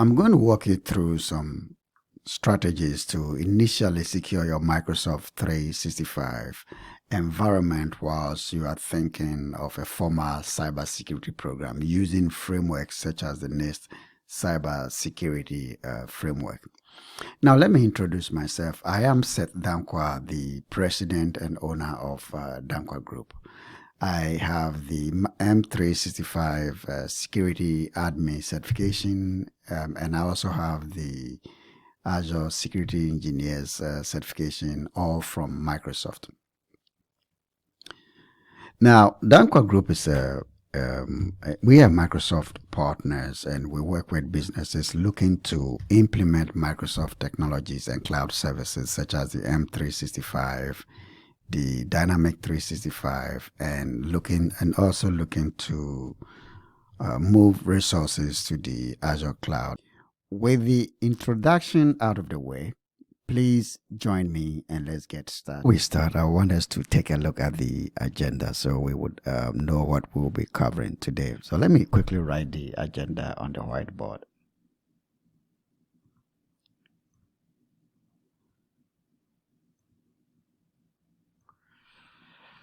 I'm going to walk you through some strategies to initially secure your Microsoft 365 environment whilst you are thinking of a formal cybersecurity program using frameworks such as the NIST cybersecurity framework. Now, let me introduce myself. I am Seth Dankwa, the president and owner of Dankwa Group. I have the M365 security admin certification, and I also have the Azure Security Engineers certification, all from Microsoft. Now, Dankwa Group is we are Microsoft partners, and we work with businesses looking to implement Microsoft technologies and cloud services such as the M365, the Dynamic 365, and also looking to move resources to the Azure cloud. With the introduction out of the way, please join me and let's get started. I want us to take a look at the agenda so we would know what we'll be covering today. So let me quickly write the agenda on the whiteboard.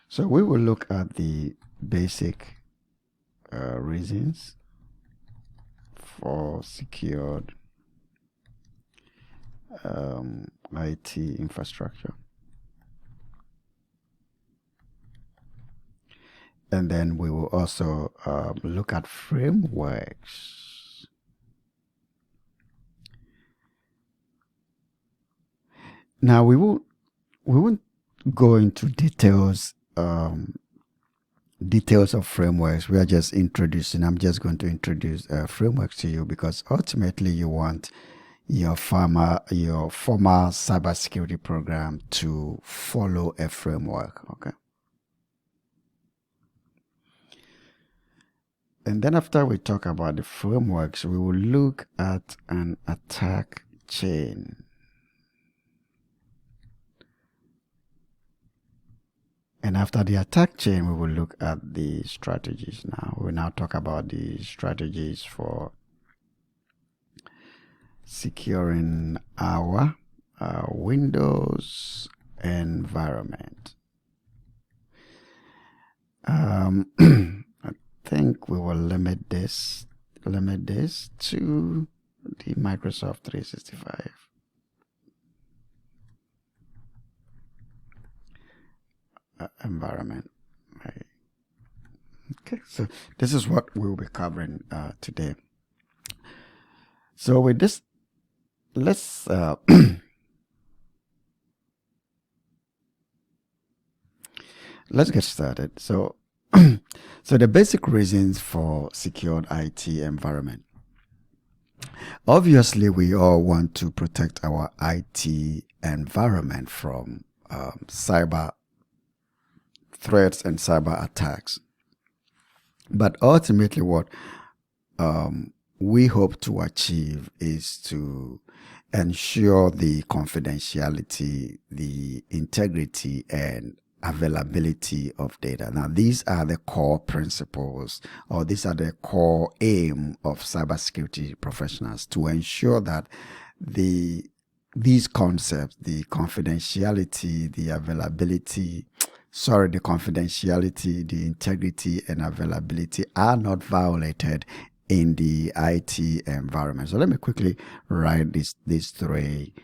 So we will look at the basic reasons for secured IT infrastructure. And then we will also look at frameworks. Now we won't go into details of frameworks. We are just introducing. I'm just going to introduce frameworks to you because ultimately you want your former cybersecurity program to follow a framework. Okay. And then after we talk about the frameworks, we will look at an attack chain. And after the attack chain, we will look at the strategies now. We'll now talk about the strategies for securing our Windows environment. I think we will limit this to the Microsoft 365. Environment, right? Okay, so this is what we will be covering today. So with this, let's let's get started. So so the basic reasons for secured IT environment. Obviously, we all want to protect our IT environment from cyber threats and cyber attacks. But ultimately what we hope to achieve is to ensure the confidentiality, the integrity, and availability of data. Now, these are the core principles, or these are the core aim of cybersecurity professionals, to ensure that these concepts, the confidentiality, the availability, the confidentiality, the integrity, and availability are not violated in the IT environment. So let me quickly write these three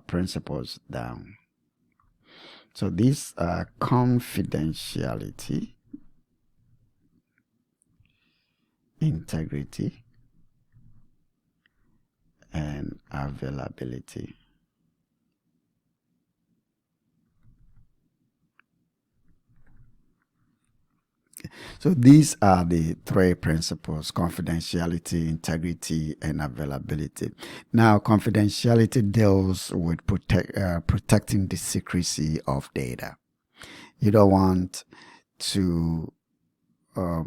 principles down. So these are confidentiality, integrity, and availability. So these are the three principles: confidentiality, integrity, and availability. Now, confidentiality deals with protecting the secrecy of data. You don't want to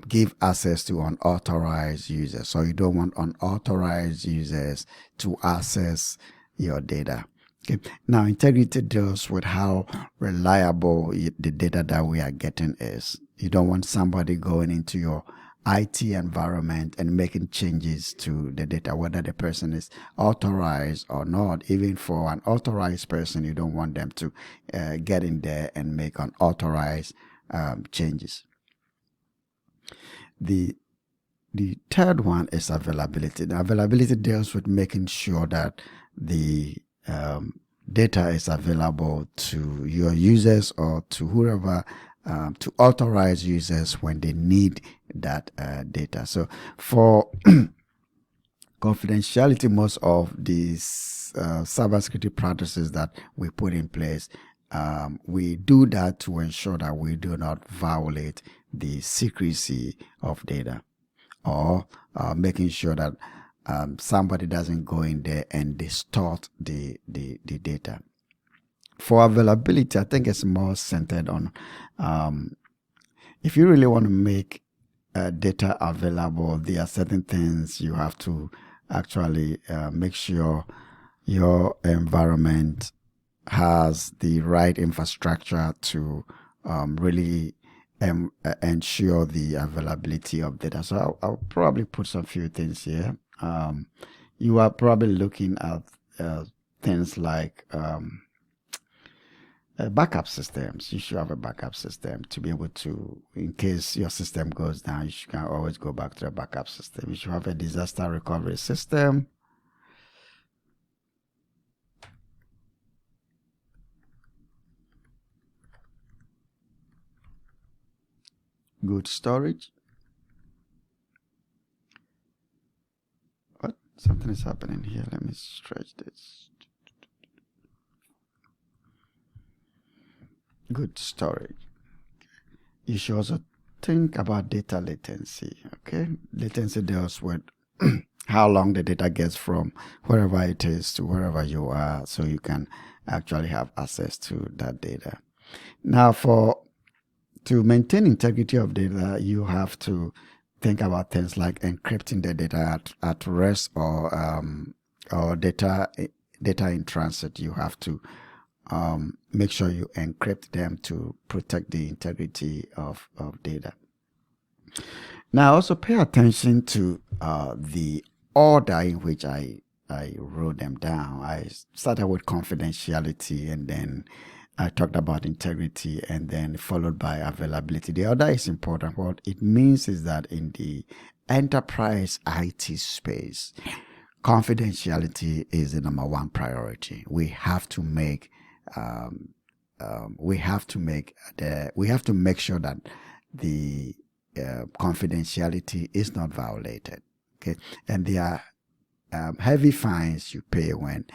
give access to unauthorized users. So you don't want unauthorized users to access your data. Okay. Now, integrity deals with how reliable the data that we are getting is. You don't want somebody going into your IT environment and making changes to the data, whether the person is authorized or not. Even for an authorized person, you don't want them to get in there and make unauthorized changes. The third one is availability. The availability deals with making sure that the data is available to your users or to whoever, to authorized users when they need that data. So for confidentiality, most of these cybersecurity practices that we put in place, we do that to ensure that we do not violate the secrecy of data, or making sure that somebody doesn't go in there and distort the data. For availability, I think it's more centered on if you really want to make data available, there are certain things you have to actually make sure your environment has the right infrastructure to really ensure the availability of data. So I'll probably put some few things here. You are probably looking at things like backup systems. You should have a backup system to be able to, in case your system goes down, you can always go back to the backup system. You should have a disaster recovery system. Good storage. What? Something is happening here. Let me stretch this. Good storage. You should also think about data latency. Okay, latency deals with how long the data gets from wherever it is to wherever you are, so you can actually have access to that data. Now, to maintain integrity of data, you have to think about things like encrypting the data at rest, or data in transit. You have to make sure you encrypt them to protect the integrity of data. Now, also pay attention to the order in which I wrote them down. I started with confidentiality, and then I talked about integrity, and then followed by availability. The order is important. What it means is that in the enterprise IT space, confidentiality is the number one priority. We have to make sure that the confidentiality is not violated. Okay, and there are heavy fines you pay when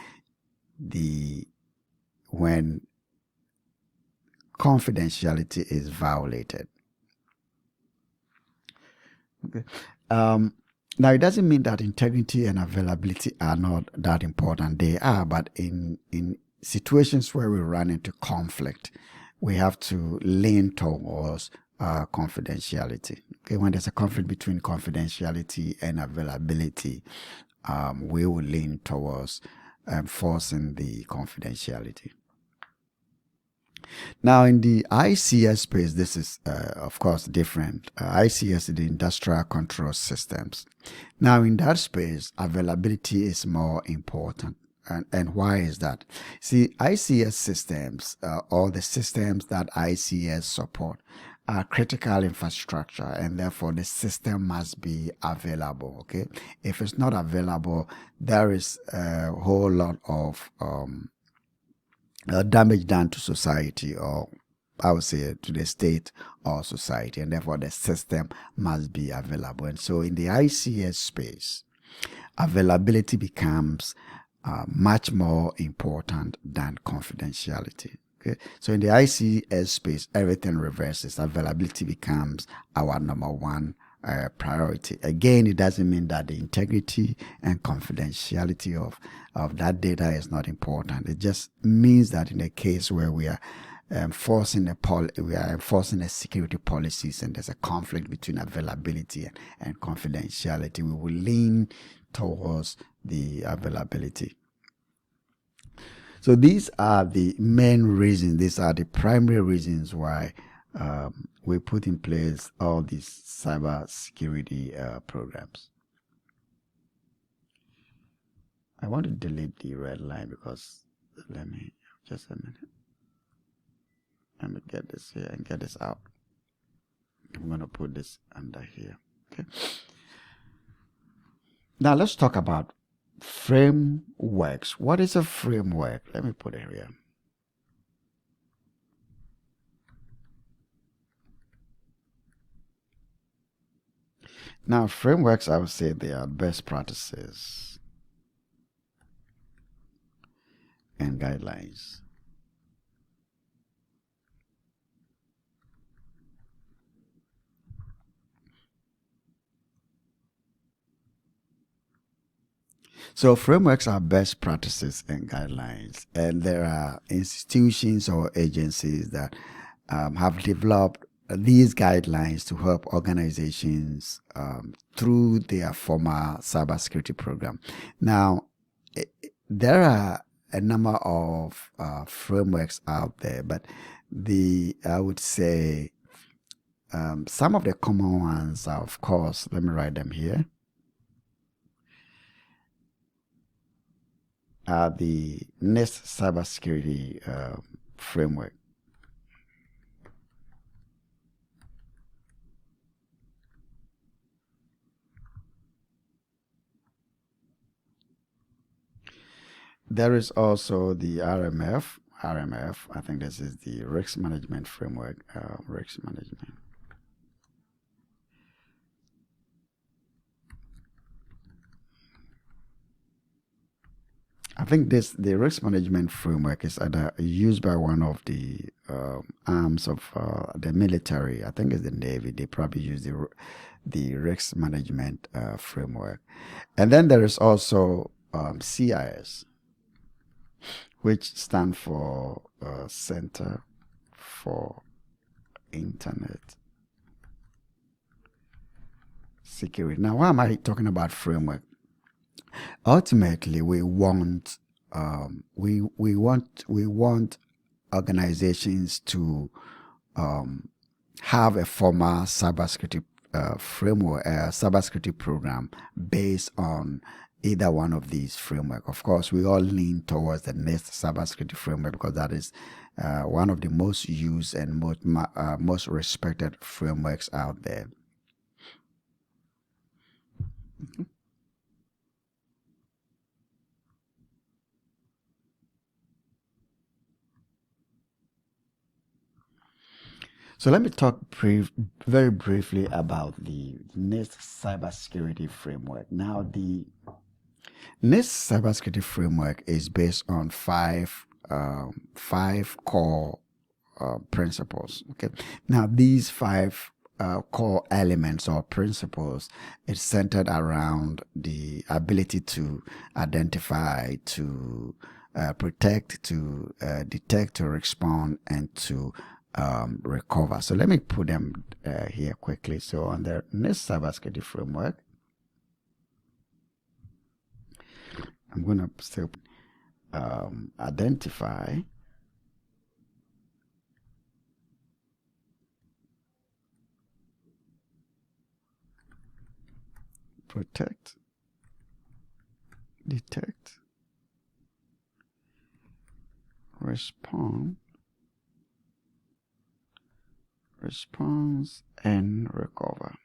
confidentiality is violated. Okay. Now, it doesn't mean that integrity and availability are not that important. They are, but in situations where we run into conflict, we have to lean towards confidentiality. Okay, when there's a conflict between confidentiality and availability, we will lean towards enforcing the confidentiality. Now, in the ICS space, this is, of course, different. ICS is the Industrial Control Systems. Now, in that space, availability is more important. And why is that? See, ICS systems, or the systems that ICS support, are critical infrastructure, and therefore the system must be available. Okay, if it's not available, there is a whole lot of damage done to society, or I would say to the state or society, and therefore the system must be available. And so in the ICS space, availability becomes much more important than confidentiality. Okay, so in the ICS space, everything reverses. Availability becomes our number one priority. Again, it doesn't mean that the integrity and confidentiality of that data is not important. It just means that in a case where we are enforcing the security policies, and there's a conflict between availability and confidentiality, we will lean towards the availability. So these are the main reasons. These are the primary reasons why we put in place all these cyber security programs. I want to delete the red line because let me just a minute. Let me get this here and get this out. I'm going to put this under here. Okay. Now let's talk about frameworks. What is a framework? Let me put it here. Now, frameworks, I would say they are best practices and guidelines. So frameworks are best practices and guidelines, and there are institutions or agencies that have developed these guidelines to help organizations through their formal cybersecurity program. Now, there are a number of frameworks out there, but I would say some of the common ones are, of course, let me write them here. The NIST cybersecurity framework. There is also the RMF. I think this is the risk management framework. Risk management. I think the risk management framework is either used by one of the arms of the military. I think it's the Navy. They probably use the risk management framework. And then there is also CIS, which stands for Center for Internet Security. Now, why am I talking about framework? Ultimately, we want organizations to have a formal cybersecurity framework, cybersecurity program based on either one of these framework. Of course, we all lean towards the NIST cybersecurity framework because that is one of the most used and most respected frameworks out there. Mm-hmm. So let me talk very briefly about the NIST cybersecurity framework. Now, the NIST cybersecurity framework is based on five core principles. Okay. Now, these five core elements or principles is centered around the ability to identify, to protect, to detect, to respond, and to recover. So let me put them here quickly. So on the NIST cybersecurity framework, I'm going to still identify, protect, detect, respond, response, and recover.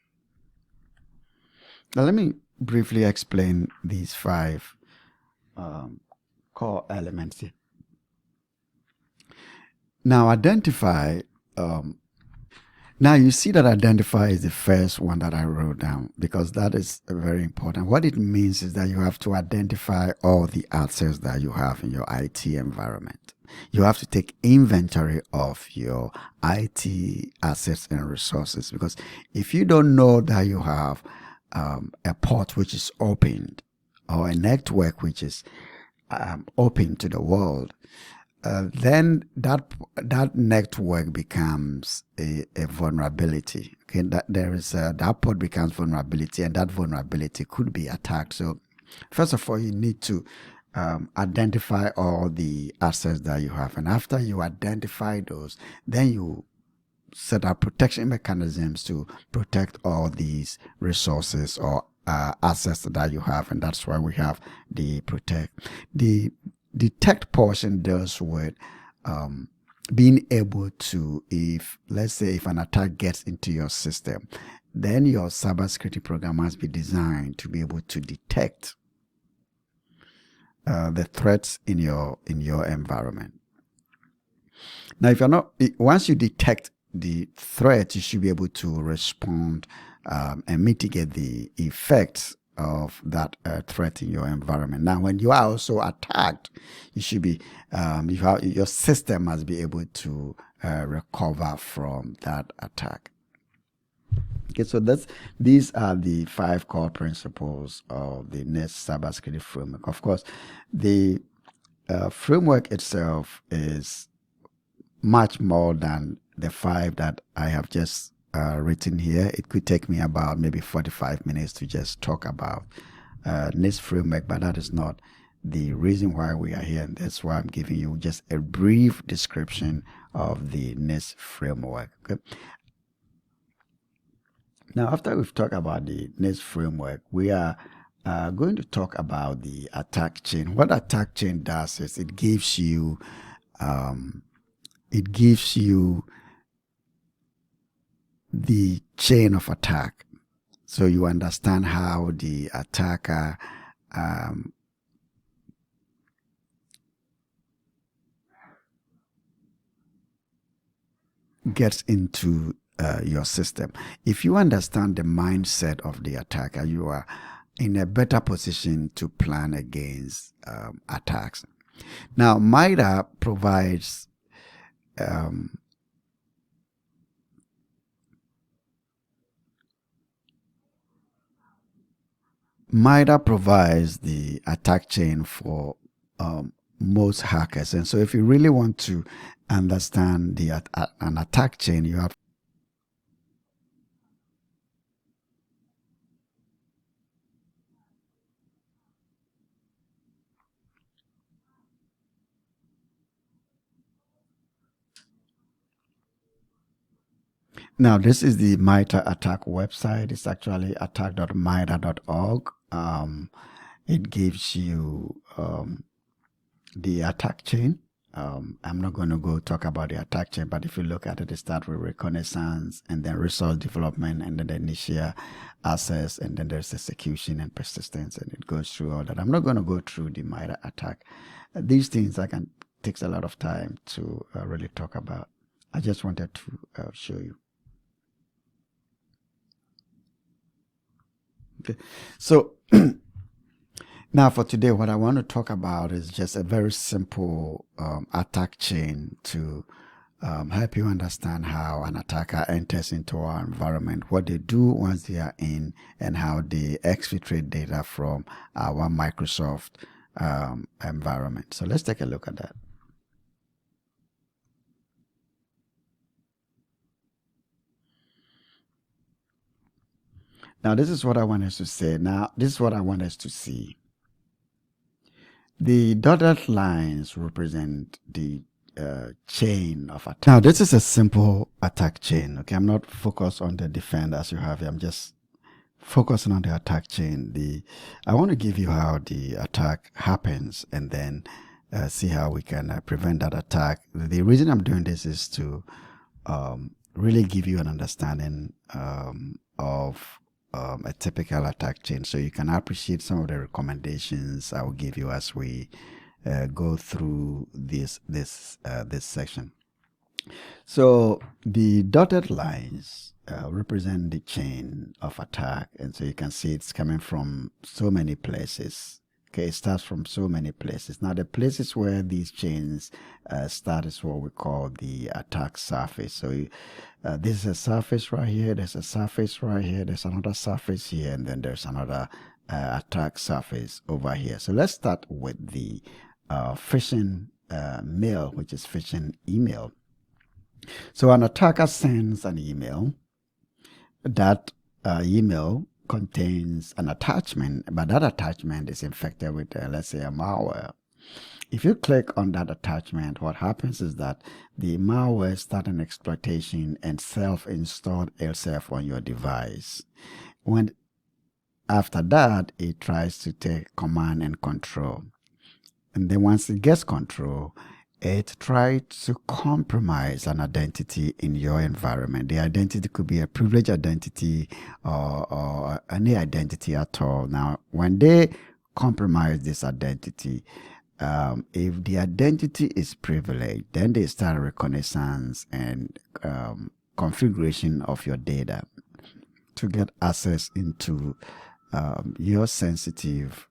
Now let me briefly explain these five core elements here. Now identify, now you see that identify is the first one that I wrote down because that is very important. What it means is that you have to identify all the assets that you have in your IT environment. You have to take inventory of your IT assets and resources, because if you don't know that you have a port which is opened or a network which is open to the world, then that network becomes a vulnerability. Okay, that port becomes vulnerability, and that vulnerability could be attacked. So, first of all, you need to identify all the assets that you have, and after you identify those, then you set up protection mechanisms to protect all these resources or assets that you have, and that's why we have the protect. The detect portion deals with being able to, if let's say if an attack gets into your system, then your cybersecurity program must be designed to be able to detect the threats in your environment. Now, if you're not, once you detect the threat, you should be able to respond and mitigate the effects of that threat in your environment. Now, when you are also attacked, you should be your system must be able to recover from that attack. Okay, so these are the 5 core principles of the NIST cybersecurity framework. Of course, the framework itself is much more than the 5 that I have just written here. It could take me about maybe 45 minutes to just talk about NIST framework, but that is not the reason why we are here, and that's why I'm giving you just a brief description of the NIST framework. Okay. Now, after we've talked about the NIST framework, we are going to talk about the attack chain. What attack chain does is it gives you the chain of attack, so you understand how the attacker gets into your system. If you understand the mindset of the attacker, you are in a better position to plan against attacks. Now, MITRE provides the attack chain for most hackers, and so if you really want to understand an attack chain, you have now, this is the MITRE attack website. It's actually attack.mitre.org. It gives you the attack chain. I'm not going to go talk about the attack chain, but if you look at it, it starts with reconnaissance and then resource development and then the initial access, and then there's execution and persistence, and it goes through all that. I'm not going to go through the MITRE attack. These things takes a lot of time to really talk about. I just wanted to show you. Okay, so now for today, what I want to talk about is just a very simple attack chain to help you understand how an attacker enters into our environment, what they do once they are in, and how they exfiltrate data from our Microsoft environment. So let's take a look at that. Now, this is what I want us to say. Now, this is what I want us to see. The dotted lines represent the chain of attack. Now, this is a simple attack chain. Okay, I'm not focused on the defenders you have here. I'm just focusing on the attack chain. I want to give you how the attack happens, and then see how we can prevent that attack. The reason I'm doing this is to really give you an understanding of a typical attack chain, so you can appreciate some of the recommendations I will give you as we go through this section. So the dotted lines represent the chain of attack, and so you can see it's coming from so many places. Okay, it starts from so many places. Now, the places where these chains start is what we call the attack surface. So this is a surface right here, there's a surface right here, there's another surface here, and then there's another attack surface over here. So let's start with the phishing mail, which is phishing email. So an attacker sends an email. That email contains an attachment, but that attachment is infected with, let's say, a malware. if you click on that attachment, what happens is that the malware starts an exploitation and self-installed itself on your device. When after that, it tries to take command and control. And then once it gets control, it tries to compromise an identity in your environment. The identity could be a privileged identity or any identity at all. Now, when they compromise this identity, if the identity is privileged, then they start reconnaissance and configuration of your data to get access into your sensitive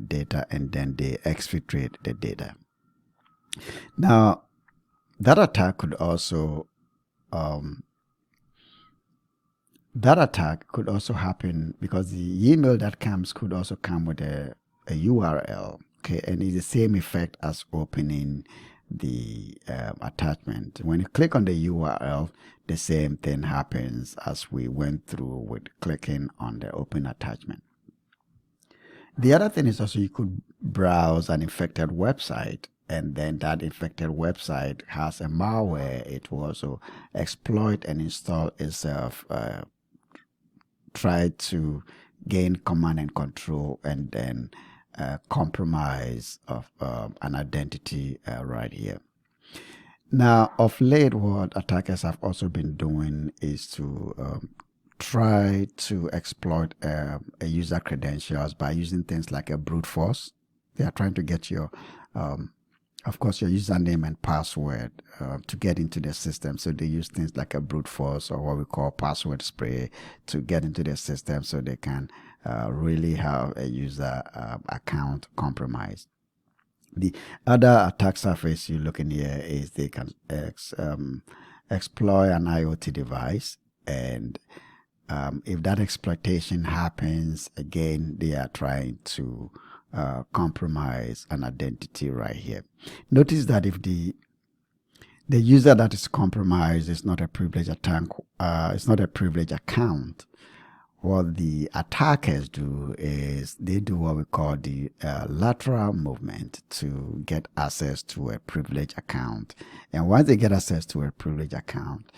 data, and then they exfiltrate the data. Now, that attack could also happen because the email that comes could also come with a URL. Okay, and it's the same effect as opening the attachment. When you click on the URL, the same thing happens as we went through with clicking on the open attachment. The other thing is also you could browse an infected website, and then that infected website has a malware. It will also exploit and install itself, try to gain command and control, and then compromise of an identity right here. Now, of late, what attackers have also been doing is to try to exploit a user credentials by using things like a brute force. They are trying to get your, of course, your username and password to get into the system. So they use things like a brute force or what we call password spray to get into the system, so they can really have a user account compromised. The other attack surface you look in here is they can exploit an IoT device, and if that exploitation happens again, they are trying to compromise an identity right here. Notice that if the user that is compromised is not a privileged it's not a privileged account, what the attackers do is they do what we call the lateral movement to get access to a privileged account. And once they get access to a privileged account,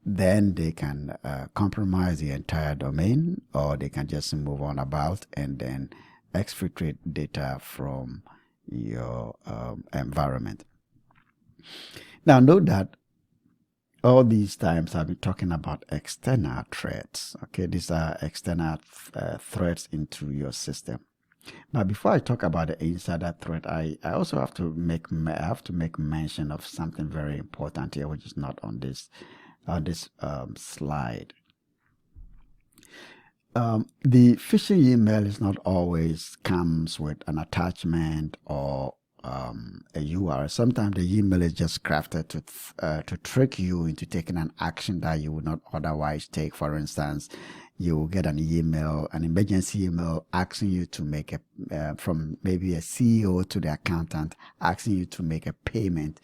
then they can compromise the entire domain, or they can just move on about and then exfiltrate data from your environment. Now, note that all these times I've been talking about external threats. Okay, these are external threats into your system. Now, before I talk about the insider threat, I also have to make mention of something very important here, which is not on this slide. The phishing email is not always comes with an attachment or a URL. Sometimes the email is just crafted to trick you into taking an action that you would not otherwise take. For instance, you will get an email, an emergency email asking you to make a from maybe a CEO to the accountant, asking you to make a payment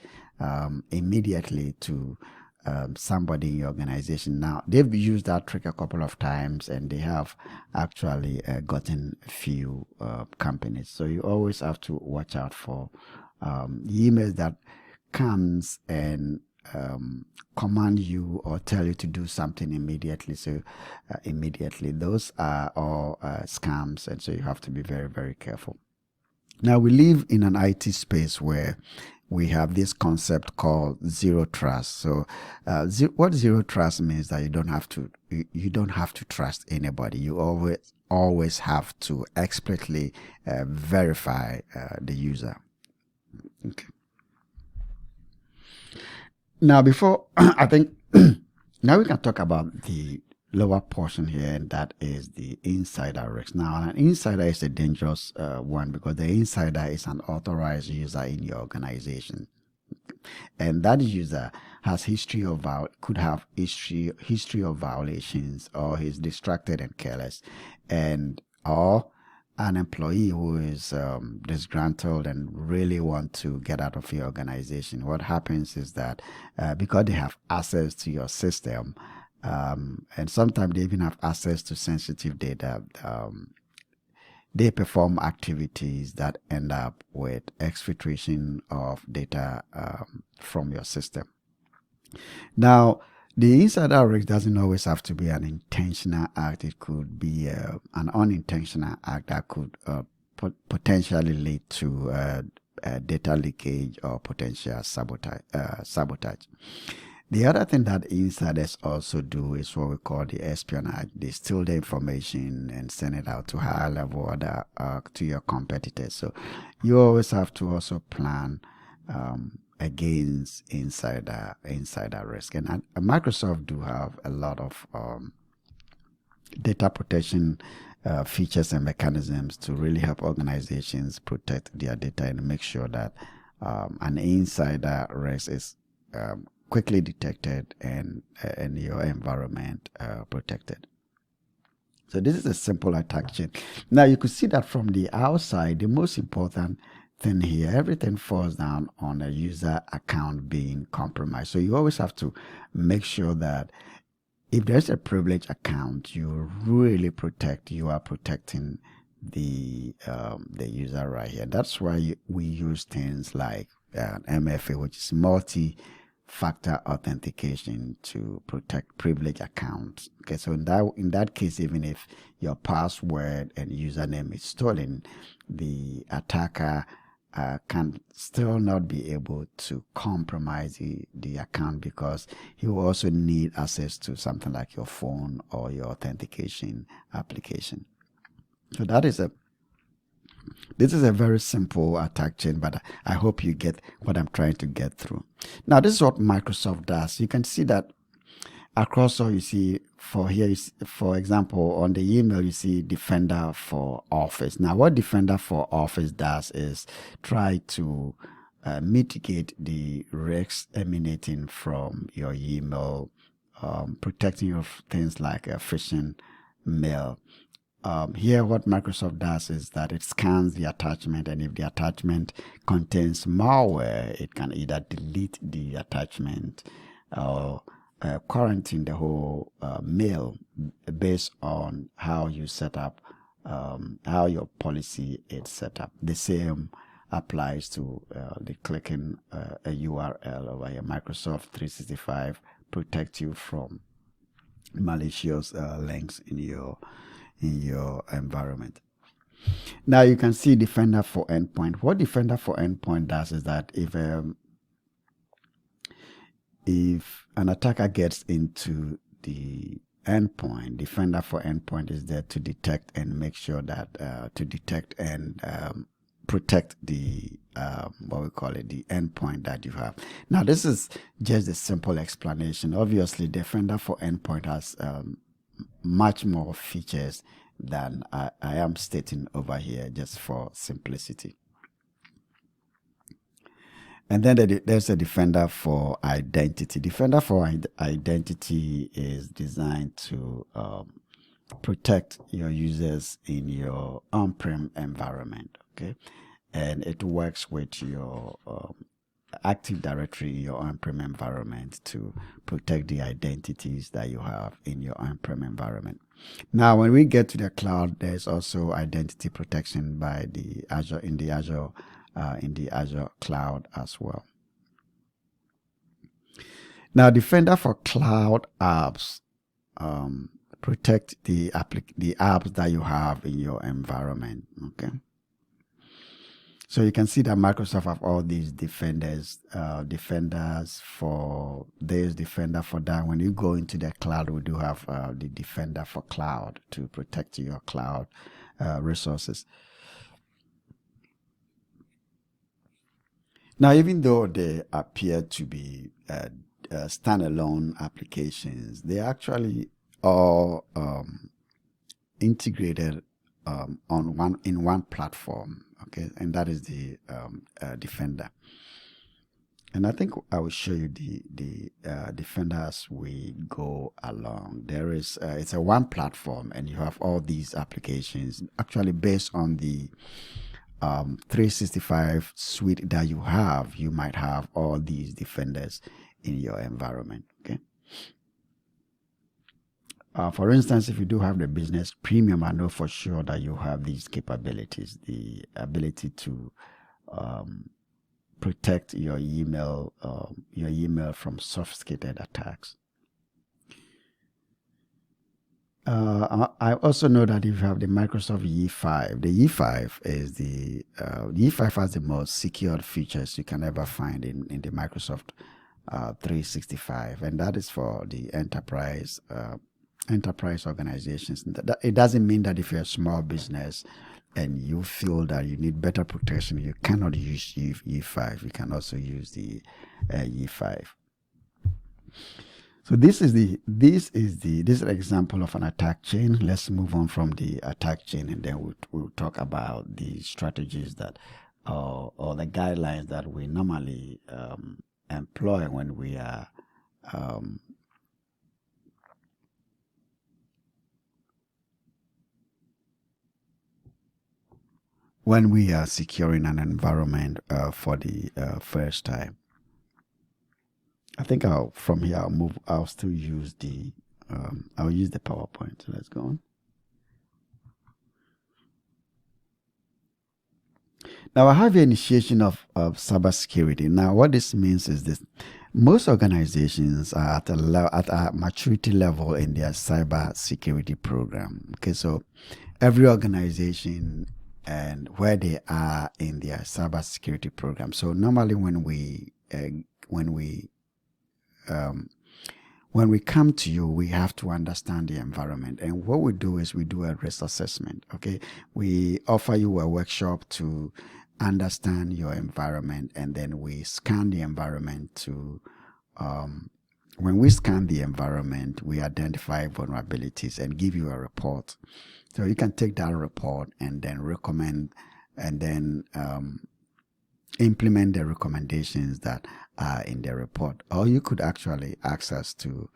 immediately to somebody in your organization. Now, they've used that trick a couple of times, and they have actually gotten a few companies. So you always have to watch out for emails that comes and command you or tell you to do something immediately. So immediately, those are all scams, and so you have to be very, very careful. Now, we live in an IT space where we have this concept called zero trust. So what zero trust means that you don't have to trust anybody. You always have to explicitly verify the user. Okay. Now, before I think now we can talk about the lower portion here, and that is the insider risk. Now, an insider is a dangerous one because the insider is an authorized user in your organization, and that user has could have history of violations, or he's distracted and careless, or an employee who is disgruntled and really want to get out of your organization. What happens is that because they have access to your system, and sometimes they even have access to sensitive data, they perform activities that end up with exfiltration of data from your system. Now, the insider risk doesn't always have to be an intentional act. It could be an unintentional act that could potentially lead to data leakage or potential sabotage. The other thing that insiders also do is what we call the espionage. They steal the information and send it out to higher level order to your competitors. So you always have to also plan against insider risk. And Microsoft do have a lot of data protection features and mechanisms to really help organizations protect their data and make sure that an insider risk is quickly detected and your environment protected. So this is a simple attack chain. Now you could see that from the outside, the most important thing here, everything falls down on a user account being compromised. So you always have to make sure that if there's a privileged account, you really you are protecting the user right here. That's why we use things like MFA, which is multi-factor authentication, to protect privileged accounts. Okay, so in that case, even if your password and username is stolen, the attacker can still not be able to compromise the account, because he will also need access to something like your phone or your authentication application. So this is a very simple attack chain, but I hope you get what I'm trying to get through. Now, this is what Microsoft does. You can see that across all, you see for here, for example, on the email, you see Defender for Office. Now, what Defender for Office does is try to mitigate the risks emanating from your email, protecting you of things like phishing mail. Here, what Microsoft does is that it scans the attachment, and if the attachment contains malware, it can either delete the attachment or quarantine the whole mail based on how you set up, how your policy is set up. The same applies to the clicking a URL over here. Microsoft 365 protects you from malicious links in your environment. Now you can see Defender for Endpoint. What Defender for Endpoint does is that if an attacker gets into the endpoint, Defender for Endpoint is there to detect and make sure that protect the what we call it, the endpoint that you have. Now this is just a simple explanation. Obviously, Defender for Endpoint has much more features than I am stating over here, just for simplicity. And then there's a Defender for Identity. Defender for Identity is designed to protect your users in your on-prem environment, okay? And it works with your Active Directory, your on-prem environment, to protect the identities that you have in your on-prem environment. Now, when we get to the cloud, there's also identity protection by the Azure in the Azure cloud as well. Now, Defender for Cloud Apps protect the apps that you have in your environment. Okay. So you can see that Microsoft have all these defenders for this, Defender for that. When you go into the cloud, we do have the Defender for Cloud to protect your cloud resources. Now, even though they appear to be standalone applications, they actually all integrated in one platform. Okay, and that is the Defender. And I think I will show you the Defender as we go along. There is it's a one platform, and you have all these applications actually based on the 365 suite that you have. You might have all these defenders in your environment. Okay. For instance, if you do have the business premium, I know for sure that you have these capabilities, the ability to protect your email from sophisticated attacks. I also know that if you have the Microsoft E5, the E5 is the E5 has the most secured features you can ever find in the Microsoft 365, and that is for the enterprise organizations. It doesn't mean that if you're a small business and you feel that you need better protection, you cannot use E5. You can also use the E5. So this is an example of an attack chain. Let's move on from the attack chain, and then we'll talk about the strategies that or the guidelines that we normally employ when we are securing an environment for the first time. I think from here I'll still use I'll use the PowerPoint. So let's go on. Now I have the initiation of cybersecurity. Now what this means is this: most organizations are at a maturity level in their cybersecurity program. Okay, so every organization and where they are in their cybersecurity program. So normally when we come to you, we have to understand the environment. And what we do is we do a risk assessment. Okay. We offer you a workshop to understand your environment, and then we scan the environment to, when we scan the environment, we identify vulnerabilities and give you a report. So you can take that report and then recommend and then implement the recommendations that are in the report, or you could actually ask us to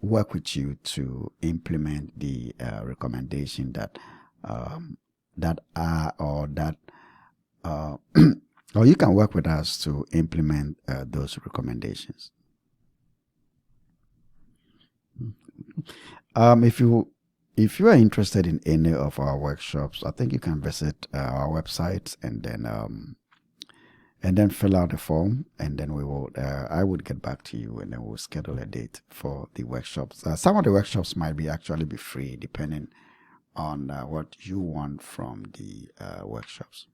work with you to implement the recommendation that are or that or you can work with us to implement those recommendations. If you are interested in any of our workshops, I think you can visit our website and then fill out the form, and then we will. I would get back to you, and then we'll schedule a date for the workshops. Some of the workshops might be free, depending on what you want from the workshops.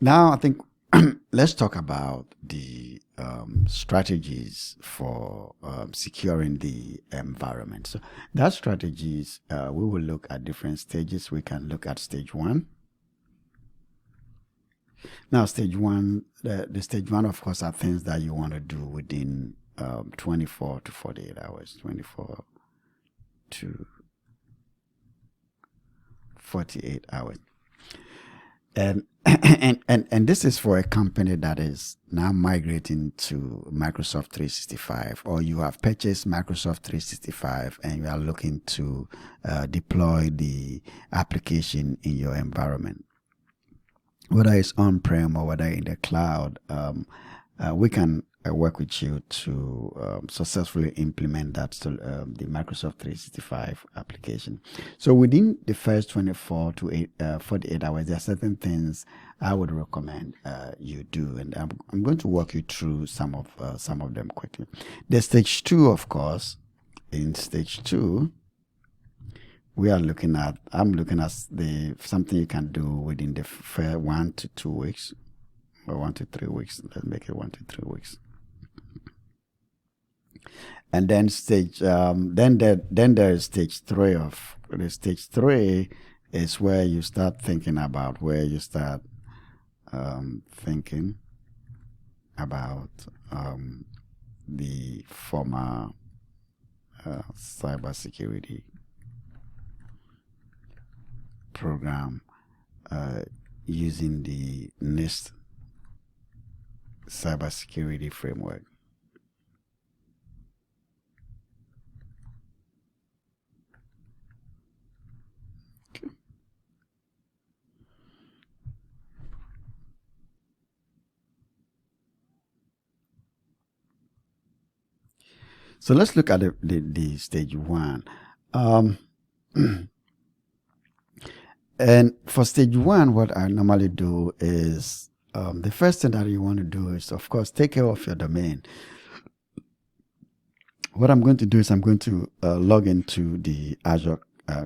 Now, I think let's talk about the strategies for securing the environment. So that strategies, we will look at different stages. We can look at stage one. Now, stage one, the stage one, of course, are things that you want to do within 24 to 48 hours, 24 to 48 hours. And this is for a company that is now migrating to Microsoft 365, or you have purchased Microsoft 365 and you are looking to deploy the application in your environment, whether it's on-prem or whether in the cloud. We can work with you to successfully implement that the Microsoft 365 application. So within the first 24 to 48 hours, there are certain things I would recommend you do, and I'm going to walk you through some of them quickly. The stage two, of course. In stage two, I'm looking at something you can do within the first 1 to 2 weeks, or 1 to 3 weeks. Let's make it 1 to 3 weeks. And then there is stage three. Stage three is where you start thinking about the former cybersecurity program using the NIST cybersecurity framework. So let's look at the stage one. Um, and for stage one, what I normally do is the first thing that you want to do is, of course, take care of your domain. What I'm going to do is I'm going to log into the Azure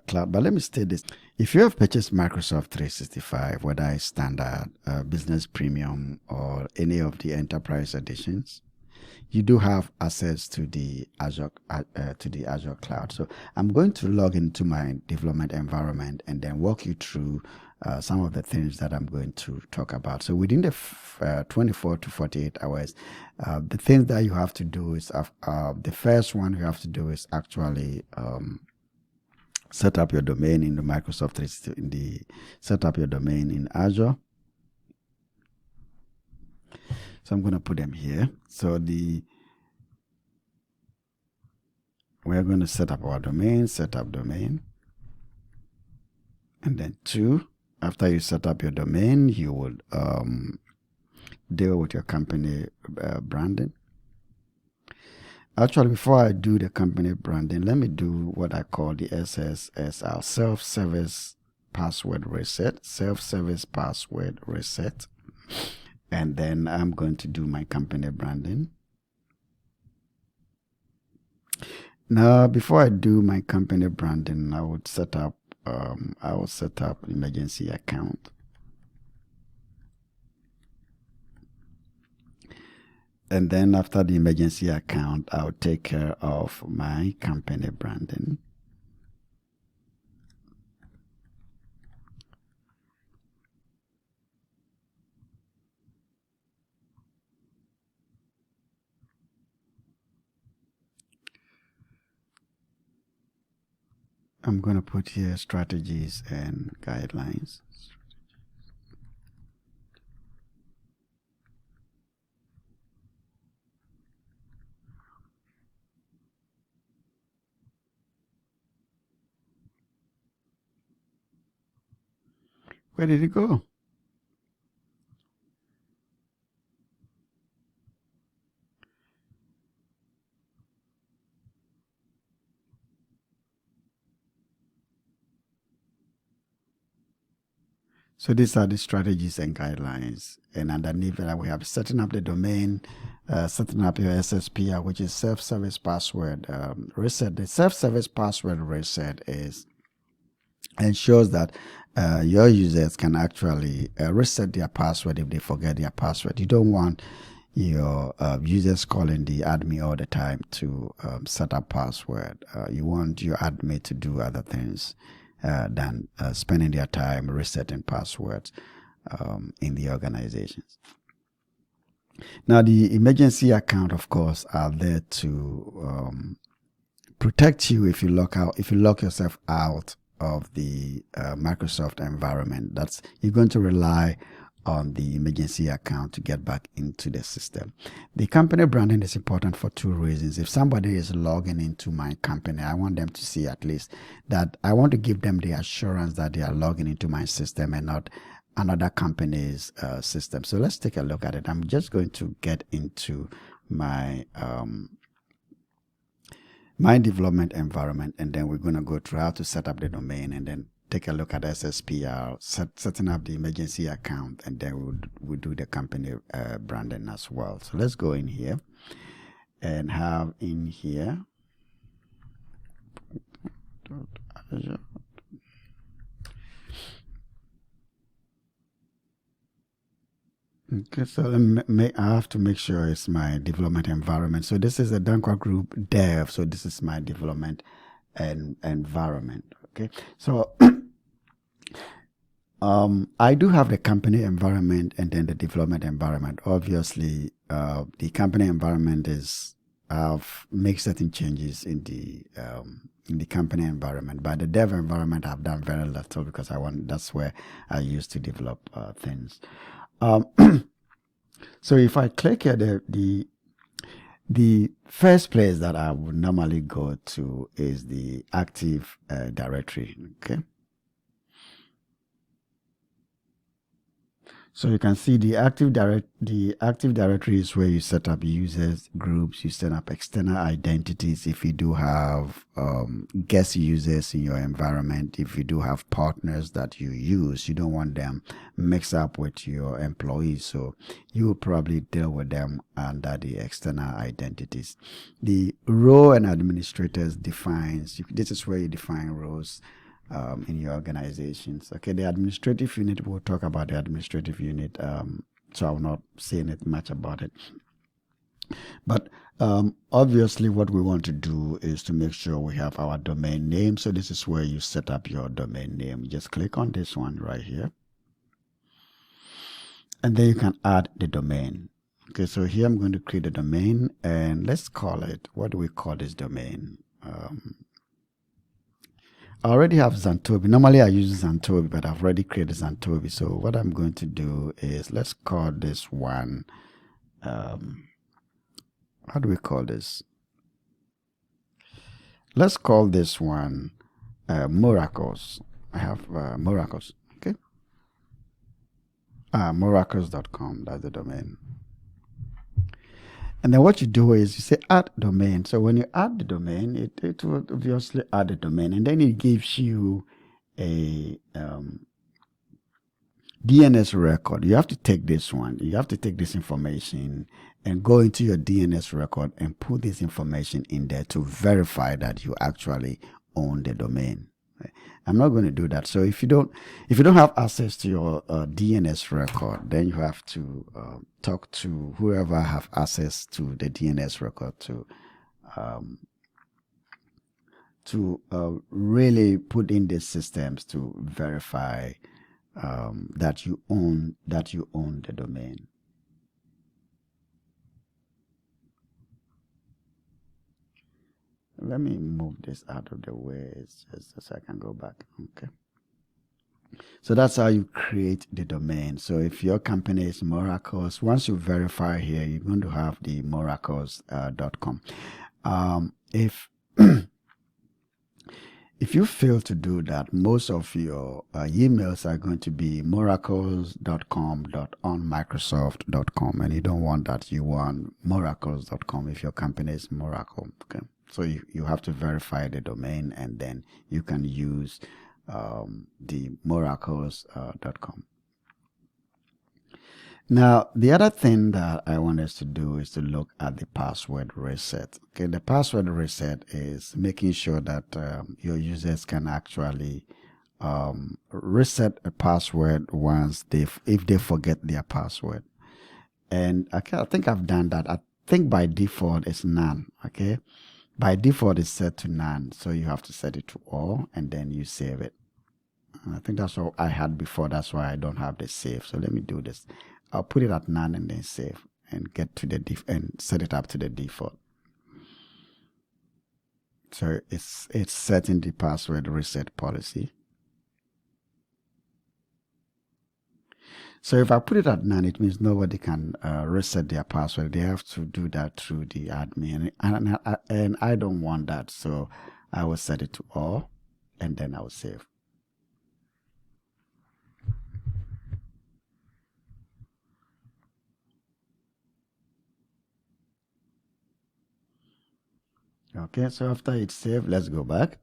cloud. But let me state this. If you have purchased Microsoft 365, whether it's standard, business premium, or any of the enterprise editions, you do have access to the Azure cloud. So I'm going to log into my development environment and then walk you through some of the things that I'm going to talk about. So within the 24 to 48 hours, the things that you have to do is the first one you have to do is actually set up your domain in the Microsoft 365, set up your domain in Azure. So I'm going to put them here. So we're going to set up our domain, set up domain. And then 2, after you set up your domain, you would deal with your company branding. Actually, before I do the company branding, let me do what I call the SSSR, self-service password reset, self-service password reset. And then I'm going to do my company branding. Now, before I do my company branding, I will set up emergency account. And then after the emergency account, I'll take care of my company branding. I'm going to put here strategies and guidelines. Where did it go? So these are the strategies and guidelines. And underneath that, we have setting up the domain, setting up your SSPR, which is self-service password reset. The self-service password reset ensures that your users can actually reset their password if they forget their password. You don't want your users calling the admin all the time to set up password. You want your admin to do other things than spending their time resetting passwords in the organizations. Now, the emergency account, of course, are there to protect you if you lock yourself out of the Microsoft environment. You're going to rely on the emergency account to get back into the system. The company branding is important for 2 reasons. If somebody is logging into my company, I want them to see at least that I want to give them the assurance that they are logging into my system and not another company's system. So let's take a look at it. I'm just going to get into my my development environment, and then we're going to go through how to set up the domain and then take a look at SSPR, setting up the emergency account, and then we'll do the company branding as well. So let's go in here and have in here okay, so I have to make sure it's my development environment. So this is a Dankwa Group Dev. So this is my development and environment. Okay, so I do have the company environment and then the development environment. Obviously, the company environment I've made certain changes in the company environment, but the dev environment I've done very little because that's where I used to develop things. So if I click here, the first place that I would normally go to is the Active Directory. Okay. So you can see the Active Directory is where you set up users, groups, you set up external identities if you do have guest users in your environment. If you do have partners that you use, you don't want them mixed up with your employees, so you will probably deal with them under the external identities. The role and administrators defines, this is where you define roles in your organizations. Okay, the administrative unit, we'll talk about the administrative unit, so I will not say anything much about it. But obviously what we want to do is to make sure we have our domain name. So this is where you set up your domain name. Just click on this one right here. And then you can add the domain. Okay, so here I'm going to create a domain, and let's call it, what do we call this domain? I already have Zantobi. Normally I use Zantobi, but I've already created Zantobi. So what I'm going to do is, let's call this one, how do we call this? Let's call this one Miracles. I have Miracles, okay? Miracles.com, that's the domain. And then what you do is you say add domain. So when you add the domain, it will obviously add the domain, and then it gives you a DNS record. You have to take this one. You have to take this information and go into your DNS record and put this information in there to verify that you actually own the domain. I'm not going to do that. So if you don't have access to your DNS record, then you have to talk to whoever have access to the DNS record to really put in these systems to verify that you own the domain. Let me move this out of the way, it's just so I can go back. Okay. So that's how you create the domain. So if your company is Miracles, once you verify here, you're going to have the miracles.com. If you fail to do that, most of your emails are going to be miracles.com.onmicrosoft.com, and you don't want that. You want miracles.com if your company is Miracle. Okay. So you have to verify the domain, and then you can use the miracles.com. Now, the other thing that I want us to do is to look at the password reset. Okay, the password reset is making sure that your users can actually reset a password once if they forget their password. And I think I've done that. I think by default it's none. Okay. By default, it's set to none, so you have to set it to all, and then you save it. And I think that's what I had before. That's why I don't have the save. So let me do this. I'll put it at none and then save, and get to the and set it up to the default. So it's setting the password reset policy. So if I put it at none, it means nobody can reset their password. They have to do that through the admin, and I don't want that. So I will set it to all, and then I will save. Okay, so after it's saved, let's go back.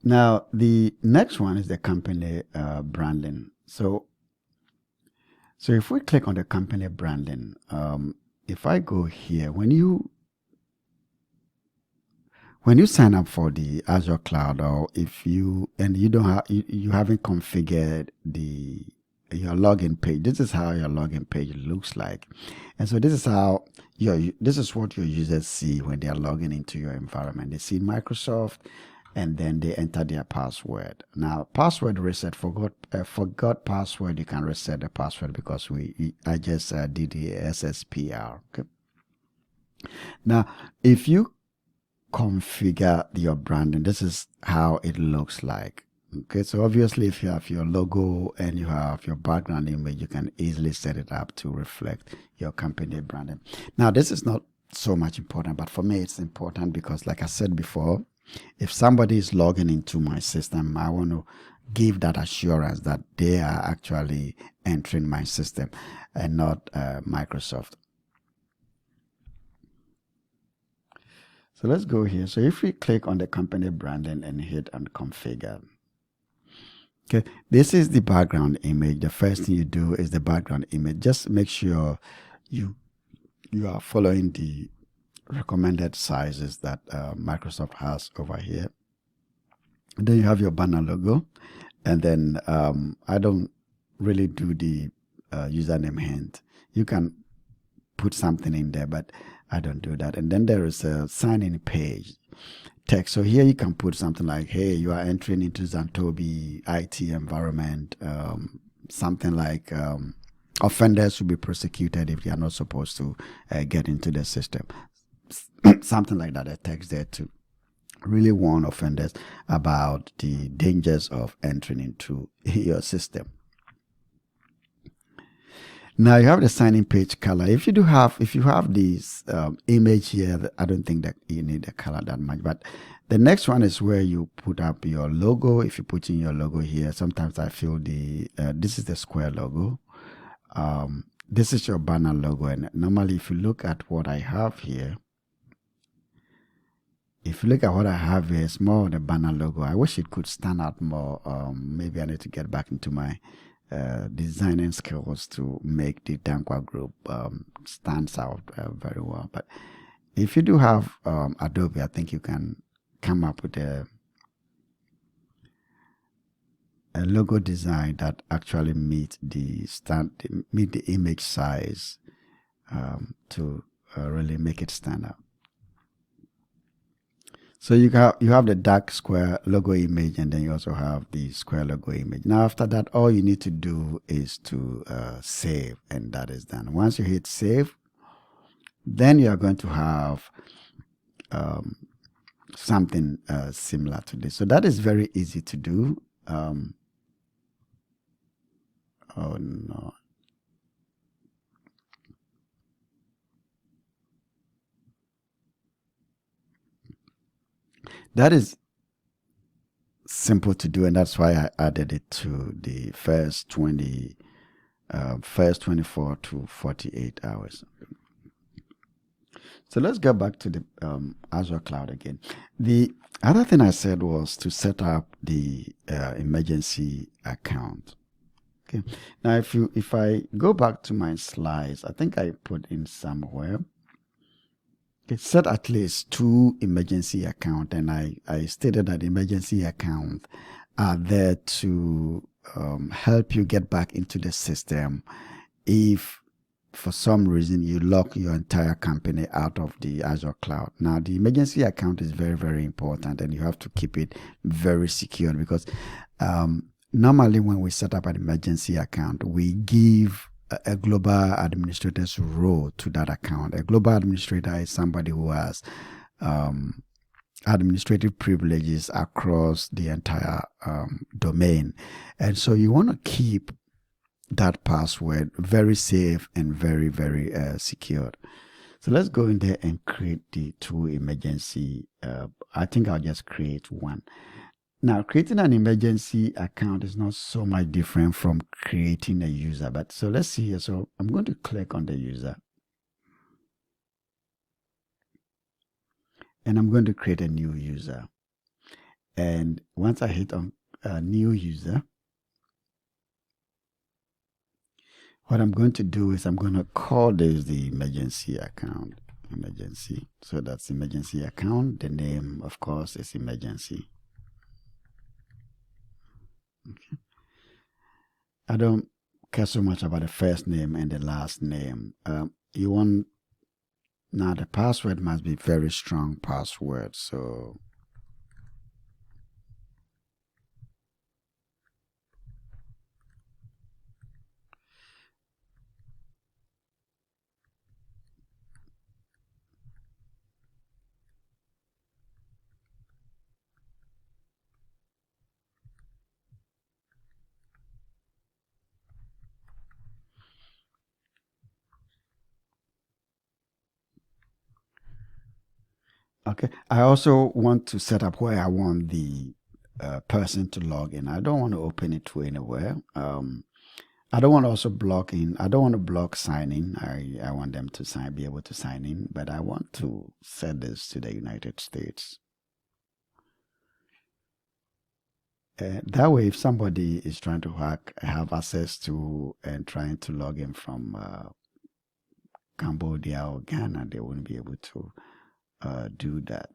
Now, the next one is the company branding. So if we click on the company branding, if I go here, when you sign up for the Azure Cloud, or if you don't have you haven't configured your login page, this is how your login page looks like. And so this is what your users see when they are logging into your environment. They see Microsoft, and then they enter their password. Now, password reset, forgot password, you can reset the password because I just did the SSPR. Okay. Now, if you configure your branding, this is how it looks like. Okay, so obviously if you have your logo and you have your background image, you can easily set it up to reflect your company branding. Now, this is not so much important, but for me it's important because, like I said before, if somebody is logging into my system, I want to give that assurance that they are actually entering my system and not Microsoft. So let's go here. So if we click on the company branding and hit on configure, okay, this is the background image. The first thing you do is the background image. Just make sure you are following the recommended sizes that Microsoft has over here. And then you have your banner logo, and then I don't really do the username hint. You can put something in there, but I don't do that. And then there is a sign-in page text. So here you can put something like, hey, you are entering into Zantobi IT environment, something like offenders will be prosecuted if they are not supposed to get into the system. Something like that, a text there to really warn offenders about the dangers of entering into your system. Now you have the sign-in page color. If you have this image here, I don't think that you need the color that much. But the next one is where you put up your logo. If you put in your logo here, sometimes I feel this is the square logo. This is your banner logo, and normally if you look at what I have here, it's more of the banner logo. I wish it could stand out more. Maybe I need to get back into my designing skills to make the Dankwa group stands out very well. But if you do have Adobe, I think you can come up with a logo design that actually meet the image size to really make it stand out. So you have the dark square logo image, and then you also have the square logo image. Now after that, all you need to do is to save, and that is done. Once you hit save, then you are going to have something similar to this. So that is very easy to do. Oh no. That is simple to do, and that's why I added it to the first 24 to 48 hours. So let's go back to the Azure Cloud again. The other thing I said was to set up the emergency account. Okay. Now, if I go back to my slides, I think I put in somewhere. Set at least 2 emergency accounts, and I stated that emergency accounts are there to help you get back into the system if for some reason you lock your entire company out of the Azure cloud. Now the emergency account is very, very important, and you have to keep it very secure, because normally when we set up an emergency account, we give a global administrator's role to that account. A global administrator is somebody who has administrative privileges across the entire domain. And so you want to keep that password very safe and very, very secured. So let's go in there and create the 2 emergency. I think I'll just create 1. Now, creating an emergency account is not so much different from creating a user. But so let's see here. So I'm going to click on the user, and I'm going to create a new user. And once I hit on a new user, what I'm going to do is I'm going to call this the emergency account. Emergency. So that's emergency account. The name, of course, is emergency. Okay. I don't care so much about the first name and the last name. You want, now the password must be very strong password. So okay, I also want to set up where I want the person to log in. I don't want to open it to anywhere. I don't want to also block in. I don't want to block sign in. I want them to be able to sign in, but I want to set this to the United States. That way, if somebody is trying to have access to and trying to log in from Cambodia or Ghana, they wouldn't be able to do that.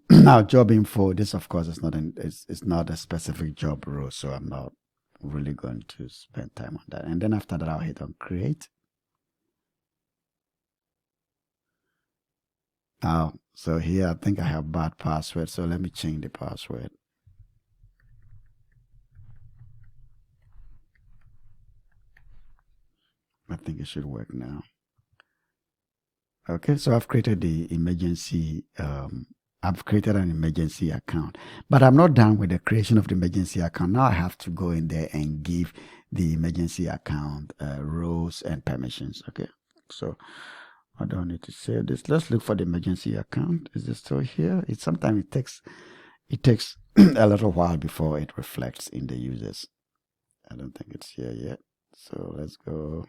Now, job info. This, of course, is not it's not a specific job role, so I'm not really going to spend time on that. And then after that, I'll hit on create. Now, so here I think I have bad password, so let me change the password. I think it should work now. Okay, so I've created the emergency. I've created an emergency account, but I'm not done with the creation of the emergency account. Now I have to go in there and give the emergency account roles and permissions. Okay, so I don't need to save this. Let's look for the emergency account. Is it still here? Sometimes it takes a little while before it reflects in the users. I don't think it's here yet. So let's go.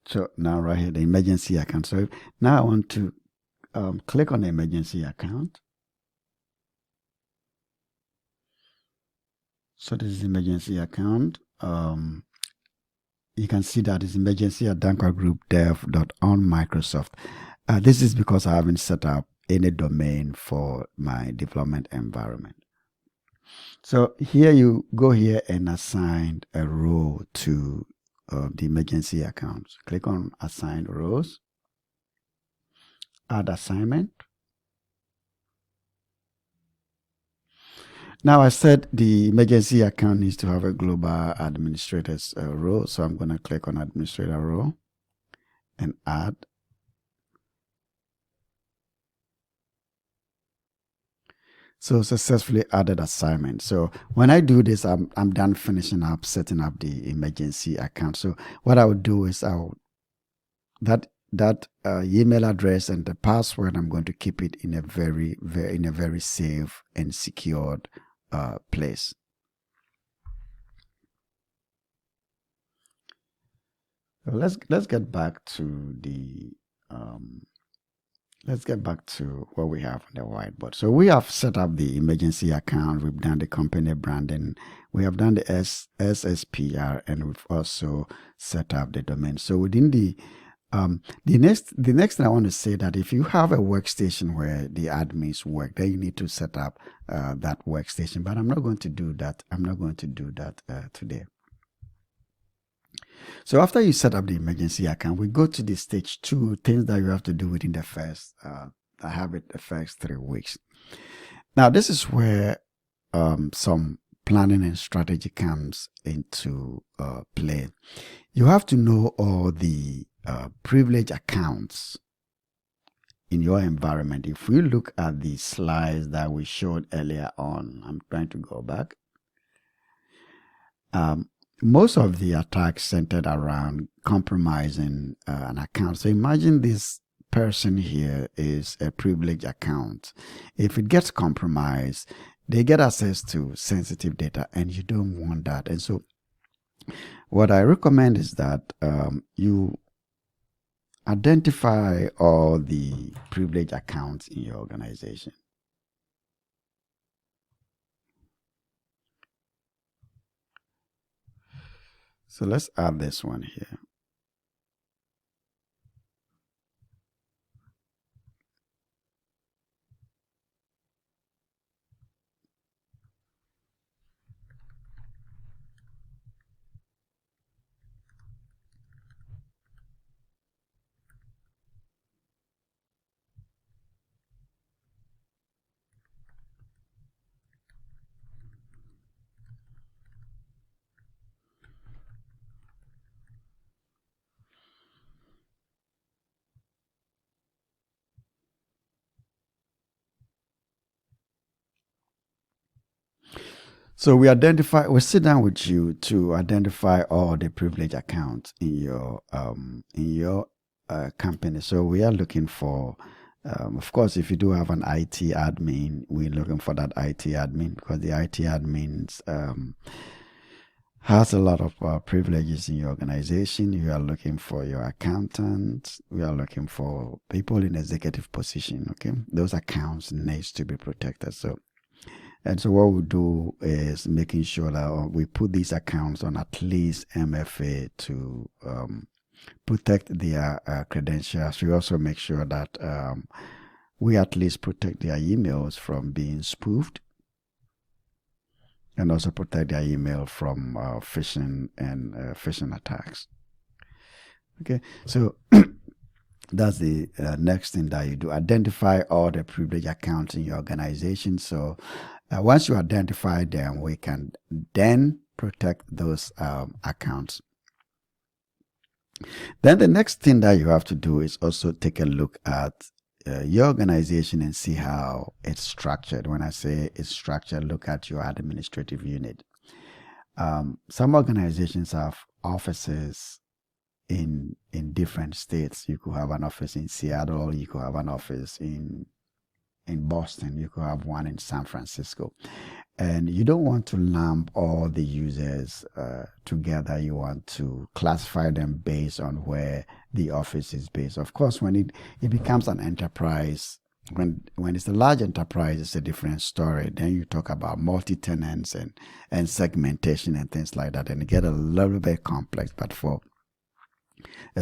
So now right here, the emergency account. So now I want to click on the emergency account. So this is emergency account. You can see that it's emergency at danquagroup.dev.on Microsoft. This is because I haven't set up any domain for my development environment. So here you go here and assign a role to the emergency account. Click on assign roles, add assignment. Now I said the emergency account needs to have a global administrator's role. So I'm going to click on administrator role and add. So successfully added assignment. So when I do this, I'm done finishing up setting up the emergency account. So what I would do is that email address and the password, I'm going to keep it in a very safe and secured place. So let's get back to the let's get back to what we have on the whiteboard. So we have set up the emergency account. We've done the company branding. We have done the SSPR, and we've also set up the domain. So within the next thing I want to say that if you have a workstation where the admins work, then you need to set up that workstation. But I'm not going to do that. I'm not going to do that today. So after you set up the emergency account, we go to the stage 2, things that you have to do within the first, I have it the first 3 weeks. Now this is where some planning and strategy comes into play. You have to know all the privilege accounts in your environment. If we look at the slides that we showed earlier on, I'm trying to go back. Most of the attacks centered around compromising an account. So imagine this person here is a privileged account. If it gets compromised, they get access to sensitive data, and you don't want that. And so what I recommend is that you identify all the privileged accounts in your organization. So let's add this one here. So we sit down with you to identify all the privileged accounts in your company. So we are looking for, of course, if you do have an IT admin, we're looking for that IT admin because the IT admins has a lot of privileges in your organization. You are looking for your accountant. We are looking for people in executive position. Okay, those accounts needs to be protected. So what we do is making sure that we put these accounts on at least MFA to protect their credentials. We also make sure that we at least protect their emails from being spoofed, and also protect their email from phishing and phishing attacks. Okay, so that's the next thing that you do. Identify all the privileged accounts in your organization. So once you identify them, we can then protect those accounts. Then the next thing that you have to do is also take a look at your organization and see how it's structured. When I say it's structured, look at your administrative unit. Some organizations have offices in different states. You could have an office in Seattle, you could have an office in Boston, you could have one in San Francisco. And you don't want to lump all the users together. You want to classify them based on where the office is based. Of course, when it becomes an enterprise, when it's a large enterprise, it's a different story. Then you talk about multi-tenants and segmentation and things like that, and it get a little bit complex. But for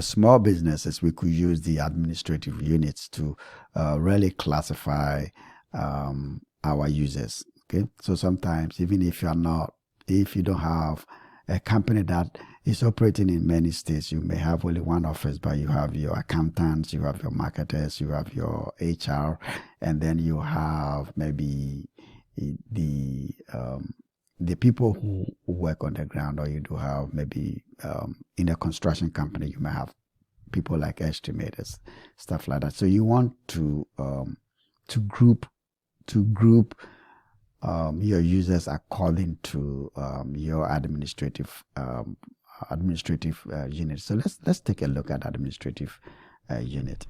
small businesses, we could use the administrative units to really classify our users. Okay, so sometimes even if you don't have a company that is operating in many states, you may have only one office, but you have your accountants, you have your marketers, you have your HR, and then you have maybe the people who work on the ground, or you do have maybe in a construction company, you may have people like estimators, stuff like that. So you want to group your users according to your administrative unit. So let's take a look at administrative unit.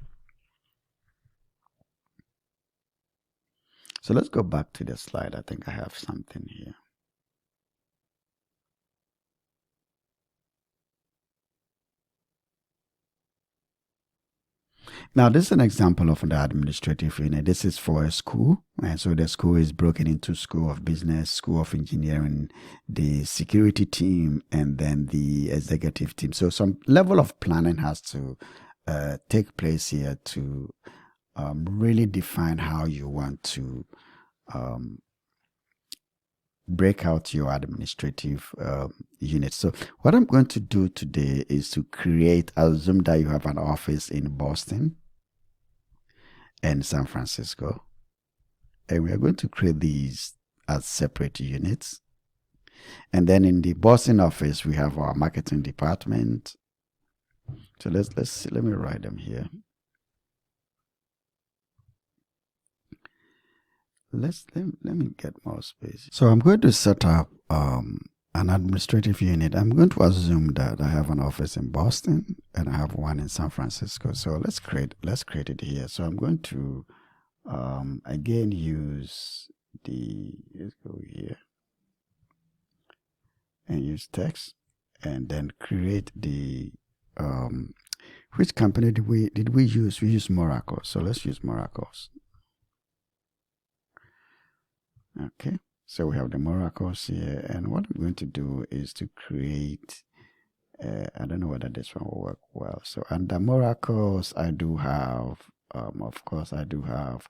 So let's go back to the slide. I think I have something here. Now, this is an example of the administrative unit. This is for a school. And so the school is broken into School of Business, School of Engineering, the security team, and then the executive team. So some level of planning has to take place here to really define how you want to break out your administrative unit. So what I'm going to do today is to assume that you have an office in Boston and San Francisco. And we are going to create these as separate units. And then in the Boston office, we have our marketing department. So let's see, let me write them here. Let me get more space. So I'm going to set up an administrative unit. I'm going to assume that I have an office in Boston and I have one in San Francisco. So let's create it here. So I'm going to again use let's go here and use text, and then create the which company did we use? We use Morocco. So let's use Morocco's. Okay, so we have the Morocco's here, and what I'm going to do is to create I don't know whether this one will work well. So under Morocco's, I do have of course I do have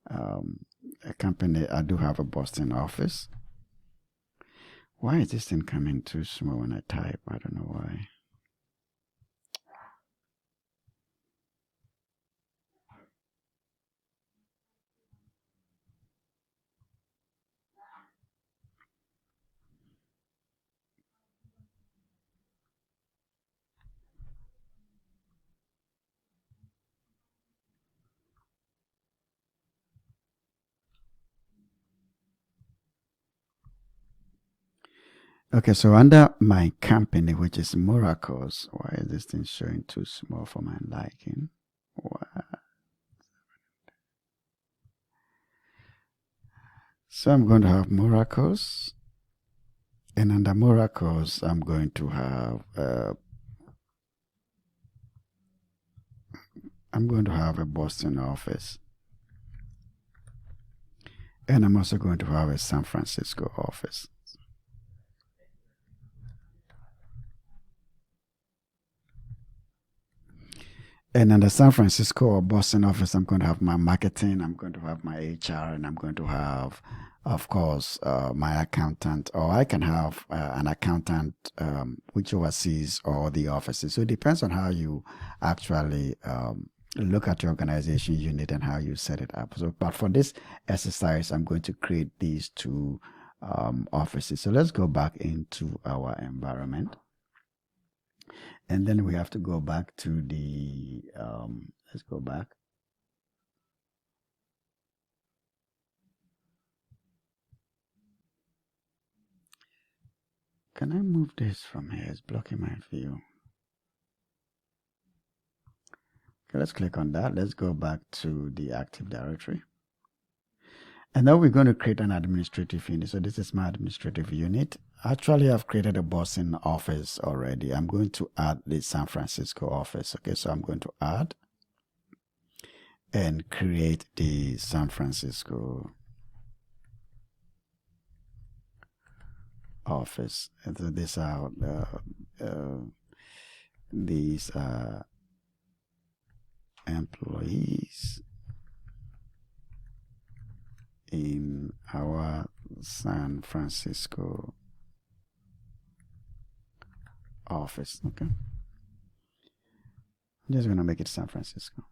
a company. I do have a Boston office. Why is this thing coming too small when I type? I don't know why. Okay, so under my company, which is Miracles, why is this thing showing too small for my liking? Why? So I'm going to have Miracles, and under Miracles, I'm going to have a Boston office, and I'm also going to have a San Francisco office. And in the San Francisco or Boston office, I'm going to have my marketing, I'm going to have my HR, and I'm going to have, of course, my accountant, or I can have an accountant which oversees all the offices. So it depends on how you actually look at your organization unit and how you set it up. So, but for this exercise, I'm going to create these two offices. So let's go back into our environment. And then we have to go back to the, let's go back. Can I move this from here? It's blocking my view. Okay, let's click on that. Let's go back to the Active Directory. And now we're going to create an administrative unit. So this is my administrative unit. Actually, I've created a Boston office already. I'm going to add the San Francisco office. Okay, so I'm going to add and create the San Francisco office. And so these are employees in our San Francisco office. Okay, I'm just going to make it San Francisco.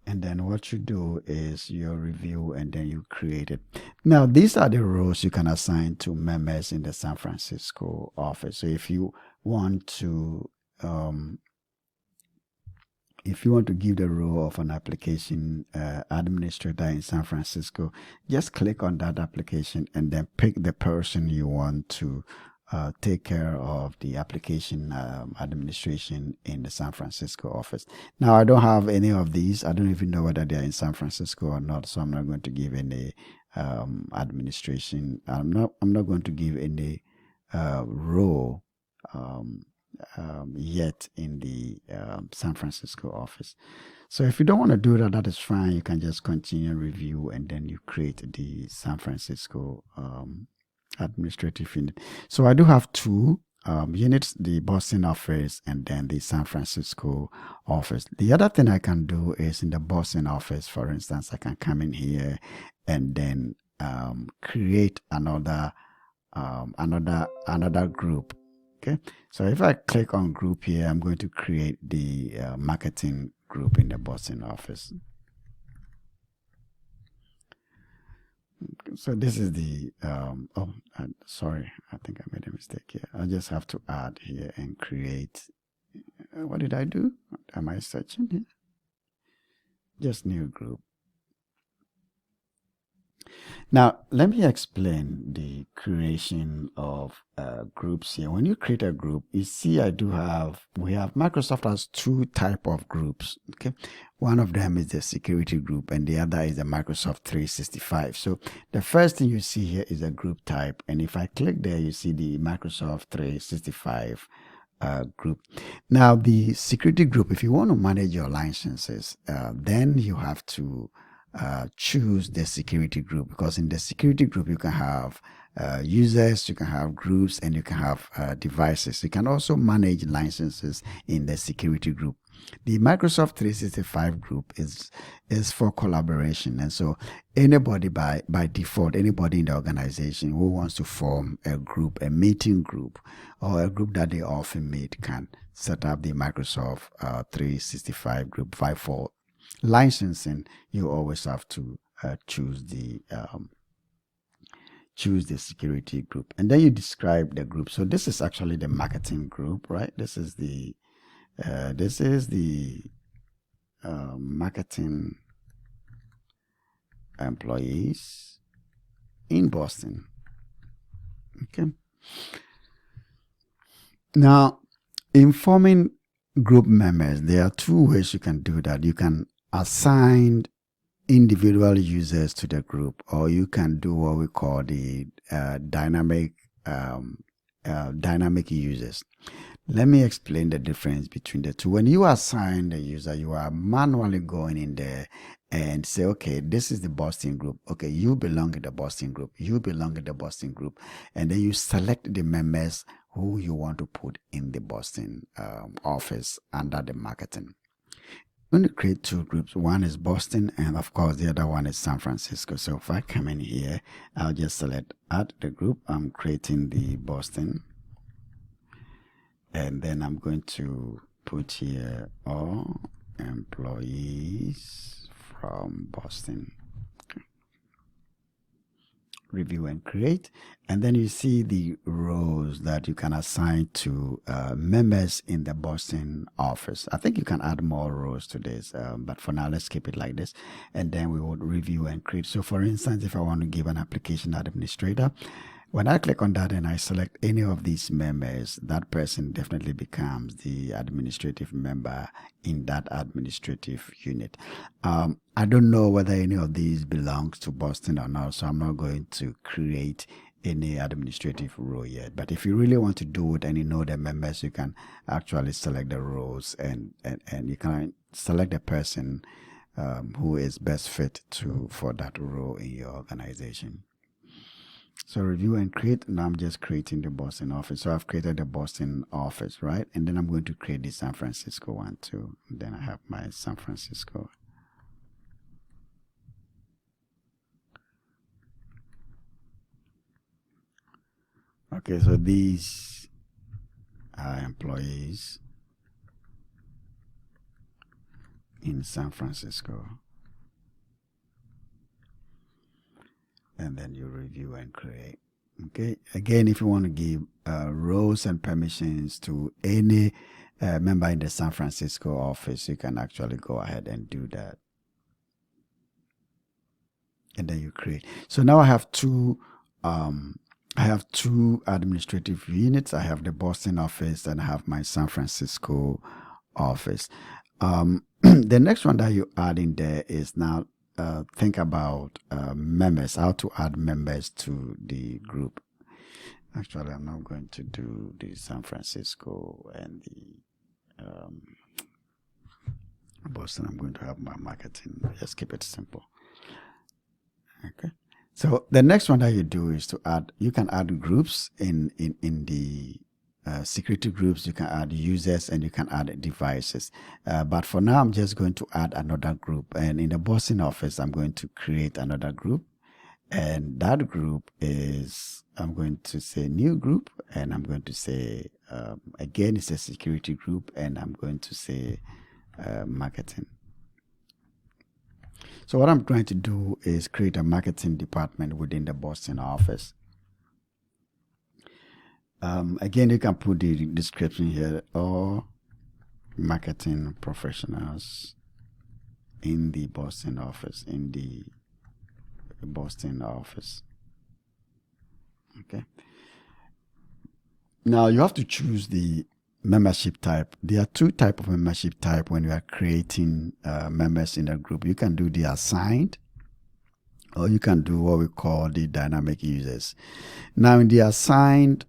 And then what you do is you review and then you create it. Now, these are the roles you can assign to members in the San Francisco office. So if you want to give the role of an application administrator in San Francisco, just click on that application and then pick the person you want to take care of the application administration in the San Francisco office. Now, I don't have any of these. I don't even know whether they're in San Francisco or not, so I'm not going to give any administration. I'm not going to give any role yet in the San Francisco office. So if you don't want to do that, that is fine. You can just continue review and then you create the San Francisco administrative unit. So I do have two units, the Boston office and then the San Francisco office. The other thing I can do is in the Boston office, for instance, I can come in here and then create another group. Okay, so if I click on group here, I'm going to create the marketing group in the Boston office. So this is the, sorry, I think I made a mistake here. I just have to add here and create, what did I do? Am I searching here? Just new group. Now, let me explain the creation of groups here. When you create a group, you see we have Microsoft has two type of groups. Okay, one of them is the security group and the other is the Microsoft 365. So the first thing you see here is a group type. And if I click there, you see the Microsoft 365 group. Now, the security group, if you want to manage your licenses, then you have to choose the security group, because in the security group you can have users, you can have groups, and you can have devices. You can also manage licenses in the security group. The Microsoft 365 group is for collaboration, and so anybody by default, anybody in the organization who wants to form a group, a meeting group, or a group that they often meet, can set up the Microsoft 365 group. For licensing, you always have to choose the security group, and then you describe the group. So this is actually the marketing group, right? This is the marketing employees in Boston. Okay, Now, in forming group members, there are two ways you can do that. You can assign individual users to the group, or you can do what we call the dynamic users. Let me explain the difference between the two. When you assign the user, you are manually going in there and say, okay, this is the Boston group. Okay, you belong in the Boston group. You belong in the Boston group. And then you select the members who you want to put in the Boston office under the marketing. I'm going to create two groups. One is Boston, and of course the other one is San Francisco. So if I come in here, I'll just select add the group. I'm creating the Boston, and then I'm going to put here all employees from Boston. Review and create, and then you see the roles that you can assign to members in the Boston office. I think you can add more roles to this, but for now let's keep it like this, and then we would review and create. So for instance, if I want to give an application administrator, when I click on that and I select any of these members, that person definitely becomes the administrative member in that administrative unit. I don't know whether any of these belongs to Boston or not, so I'm not going to create any administrative role yet. But if you really want to do it and you know the members, you can actually select the roles and you can select the person who is best fit for that role in your organization. So review and create. Now I'm just creating the Boston office. So I've created the Boston office, right? And then I'm going to create the San Francisco one too. And then I have my San Francisco. Okay, so these are employees in San Francisco. And then you review and create. Okay, again, if you want to give roles and permissions to any member in the San Francisco office, you can actually go ahead and do that. And then you create. So now I have two administrative units. I have the Boston office and I have my San Francisco office. The next one that you add in there is now think about members, how to add members to the group. Actually, I'm not going to do the San Francisco and the Boston. I'm going to have my marketing. Just keep it simple. Okay. So the next one that you do is to add. You can add groups in the security groups. You can add users and you can add devices. But for now, I'm just going to add another group. And in the Boston office, I'm going to create another group. And that group is, I'm going to say new group. And I'm going to say, again, it's a security group. And I'm going to say marketing. So what I'm trying to do is create a marketing department within the Boston office. Again, you can put the description here, or marketing professionals in the Boston office, Okay. Now you have to choose the membership type. There are two types of membership type when you are creating members in a group. You can do the assigned, or you can do what we call the dynamic users. Now in the assigned,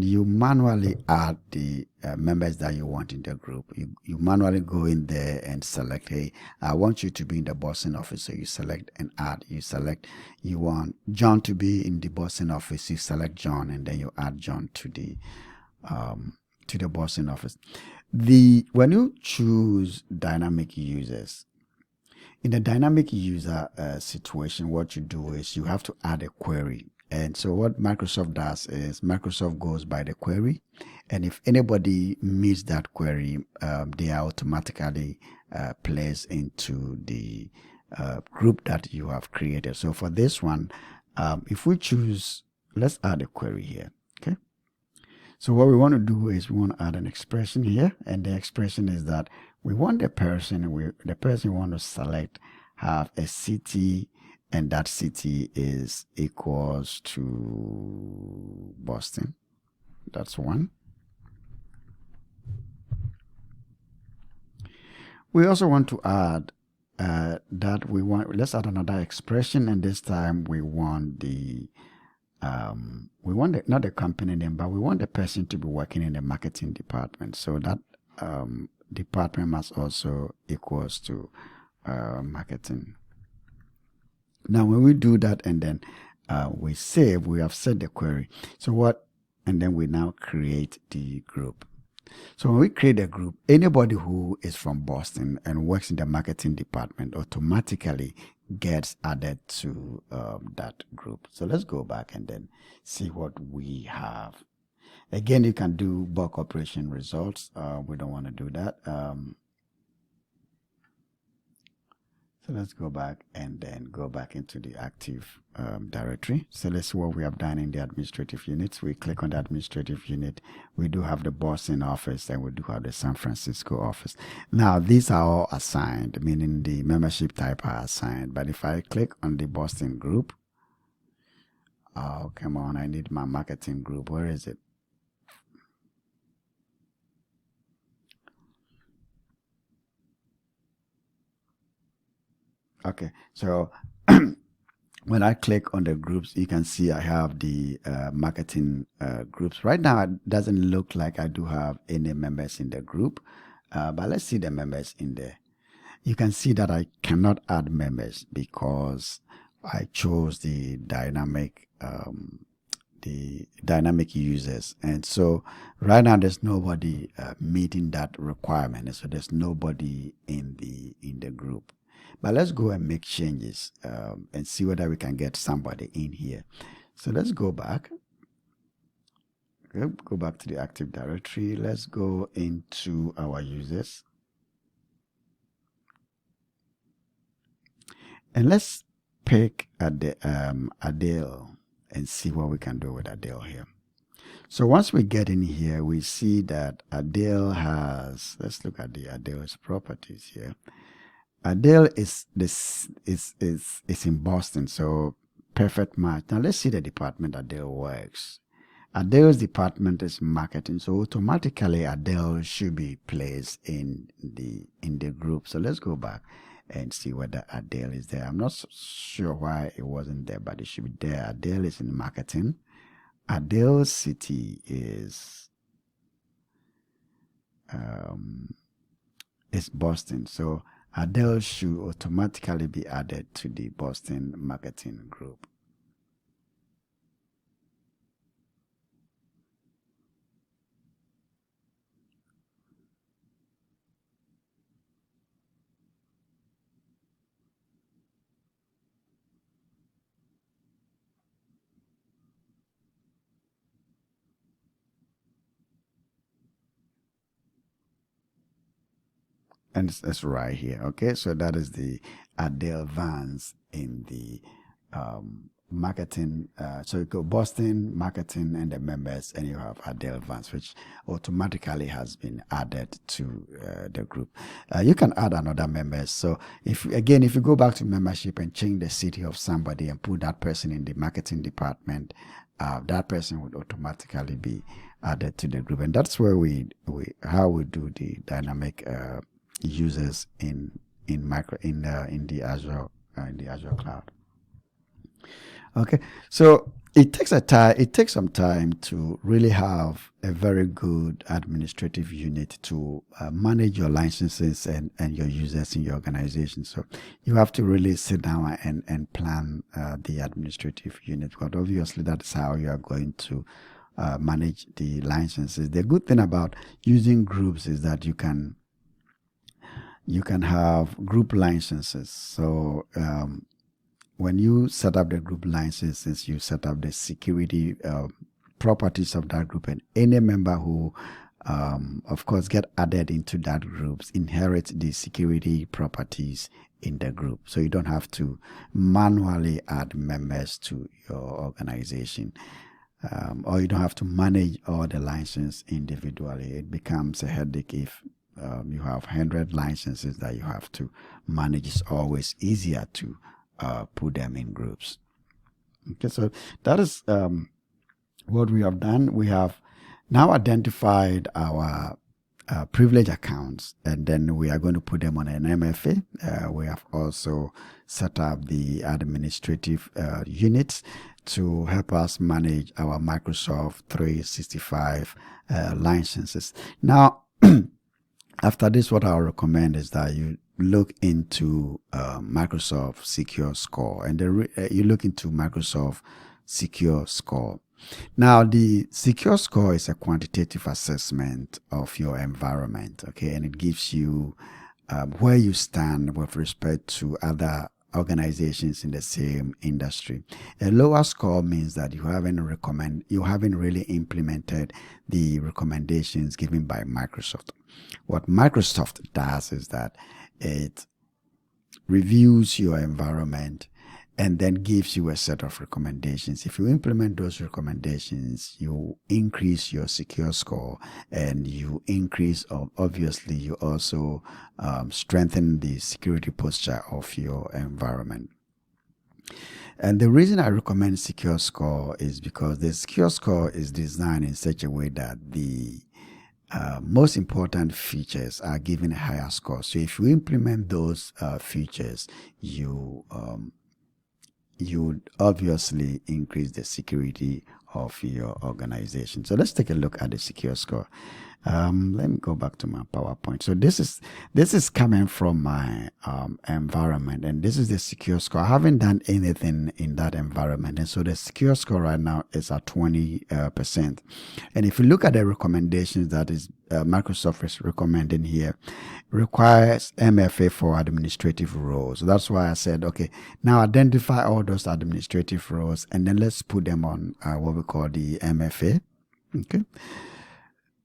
you manually add the members that you want in the group. You manually go in there and select, hey, I want you to be in the Boston office. So you select and add. You want John to be in the Boston office. You select John, and then you add John to the Boston office. When you choose dynamic users, in the dynamic user situation, what you do is you have to add a query. And so what Microsoft does is Microsoft goes by the query, and if anybody meets that query, they are automatically placed into the group that you have created. So for this one, if we choose, let's add a query here. Okay. So what we want to do is we want to add an expression here, and the expression is that we want the person we want to select have a city, and that city is equals to Boston. That's one. We also want to add that let's add another expression, and this time we want not the company name, but we want the person to be working in the marketing department. So that department must also equals to marketing. Now, when we do that and then we save, we have set the query. And then we now create the group. So when we create a group, anybody who is from Boston and works in the marketing department automatically gets added to that group. So let's go back and then see what we have. Again, you can do bulk operation results. We don't want to do that. So let's go back and then go back into the active directory. So let's see what we have done in the administrative units. We click on the administrative unit. We do have the Boston office and we do have the San Francisco office. Now, these are all assigned, meaning the membership type are assigned. But if I click on the Boston group, oh, come on, I need my marketing group. Where is it? Okay, so when I click on the groups, you can see I have the marketing groups. Right now, it doesn't look like I do have any members in the group, but let's see the members in there. You can see that I cannot add members because I chose the dynamic users, and so right now there's nobody meeting that requirement, so there's nobody in the group. But let's go and make changes and see whether we can get somebody in here. So let's go back. Okay, go back to the Active Directory. Let's go into our users. And let's pick Adele and see what we can do with Adele here. So once we get in here, we see that Adele has, let's look at the Adele's properties here. Adele is in Boston, so perfect match. Now let's see the department Adele works. Adele's department is marketing, so automatically Adele should be placed in the group. So let's go back and see whether Adele is there. I'm not so sure why it wasn't there, but it should be there. Adele is in marketing. Adele's city is Boston, so Adele should automatically be added to the Boston marketing group. And it's right here. Okay, so that is the Adele Vance in the marketing. So you go Boston marketing and the members, and you have Adele Vance, which automatically has been added to the group. You can add another member. So if you go back to membership and change the city of somebody and put that person in the marketing department, that person would automatically be added to the group. And that's where how we do the dynamic users in the Azure cloud. Okay, so it takes some time to really have a very good administrative unit to manage your licenses and your users in your organization. So you have to really sit down and plan the administrative unit, because obviously that's how you are going to manage the licenses. The good thing about using groups is that you can have group licenses. So when you set up the group licenses, you set up the security properties of that group, and any member who of course get added into that group inherit the security properties in the group. So you don't have to manually add members to your organization, or you don't have to manage all the licenses individually. It becomes a headache if you have 100 licenses that you have to manage. It's always easier to put them in groups. Okay, so that is what we have done. We have now identified our privilege accounts, and then we are going to put them on an MFA. We have also set up the administrative units to help us manage our Microsoft 365 licenses. Now, after this, what I'll recommend is that you look into Microsoft Secure Score, and you look into Microsoft Secure Score. Now, the Secure Score is a quantitative assessment of your environment, okay, and it gives you where you stand with respect to other organizations in the same industry. A lower score means that you haven't really implemented the recommendations given by Microsoft. What Microsoft does is that it reviews your environment and then gives you a set of recommendations. If you implement those recommendations, you increase your secure score, and you increase, obviously, you also strengthen the security posture of your environment. And the reason I recommend secure score is because the secure score is designed in such a way that the most important features are given a higher score. So if you implement those features, you would obviously increase the security of your organization. So let's take a look at the secure score. Let me go back to my PowerPoint. So this is coming from my environment, and this is the secure score. I haven't done anything in that environment, and so the secure score right now is at 20%. And if you look at the recommendations that is Microsoft is recommending here, requires MFA for administrative roles. So that's why I said, okay, now identify all those administrative roles, and then let's put them on what we call the MFA. Okay.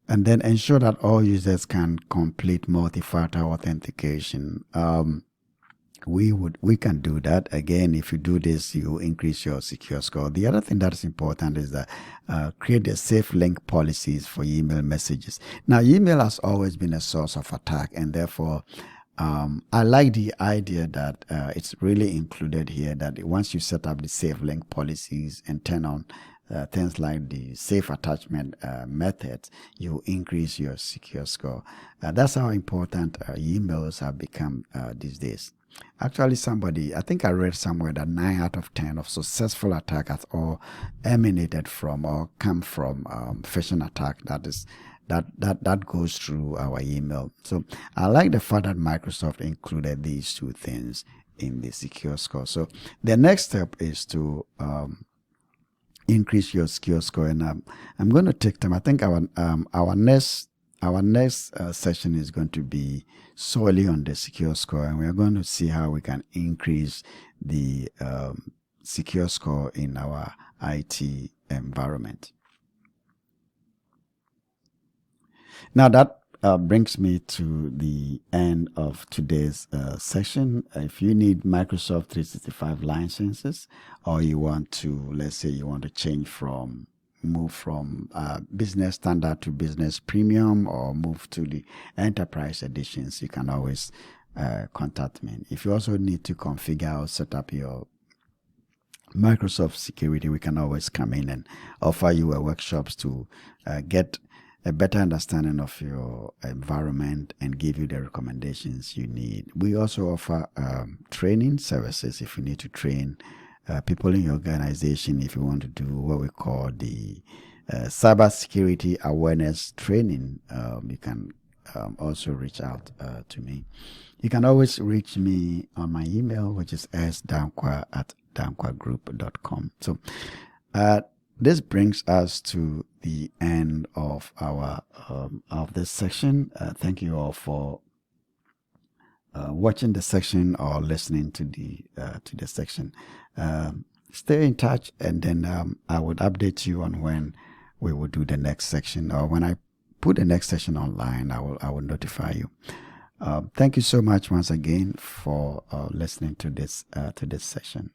And then ensure that all users can complete multi-factor authentication. We can do that. Again, if you do this, you increase your secure score. The other thing that is important is that create a safe link policies for email messages. Now, email has always been a source of attack, and therefore, I like the idea that it's really included here, that once you set up the safe link policies and turn on things like the safe attachment methods, you increase your secure score. That's how important emails have become these days. Actually, I think I read somewhere that 9 out of 10 of successful attacks have all emanated from or come from phishing attack that goes through our email. So I like the fact that Microsoft included these two things in the secure score. So the next step is to increase your secure score, and I'm going to take time. I think our next session is going to be solely on the secure score, and we are going to see how we can increase the secure score in our IT environment. Now that brings me to the end of today's session. If you need Microsoft 365 licenses, or you want to, let's say you want to move from business standard to business premium, or move to the enterprise editions, you can always contact me. If you also need to configure or set up your Microsoft security, we can always come in and offer you workshops to get a better understanding of your environment and give you the recommendations you need. We also offer training services if you need to train people in your organization. If you want to do what we call the cybersecurity awareness training, you can also reach out to me. You can always reach me on my email, which is sdankwa@dankwagroup.com. So this brings us to the end of our of this section. Thank you all for watching the section or listening to the section. Stay in touch, and then I would update you on when we will do the next section, or when I put the next session online, I will notify you. Thank you so much once again for listening to this session.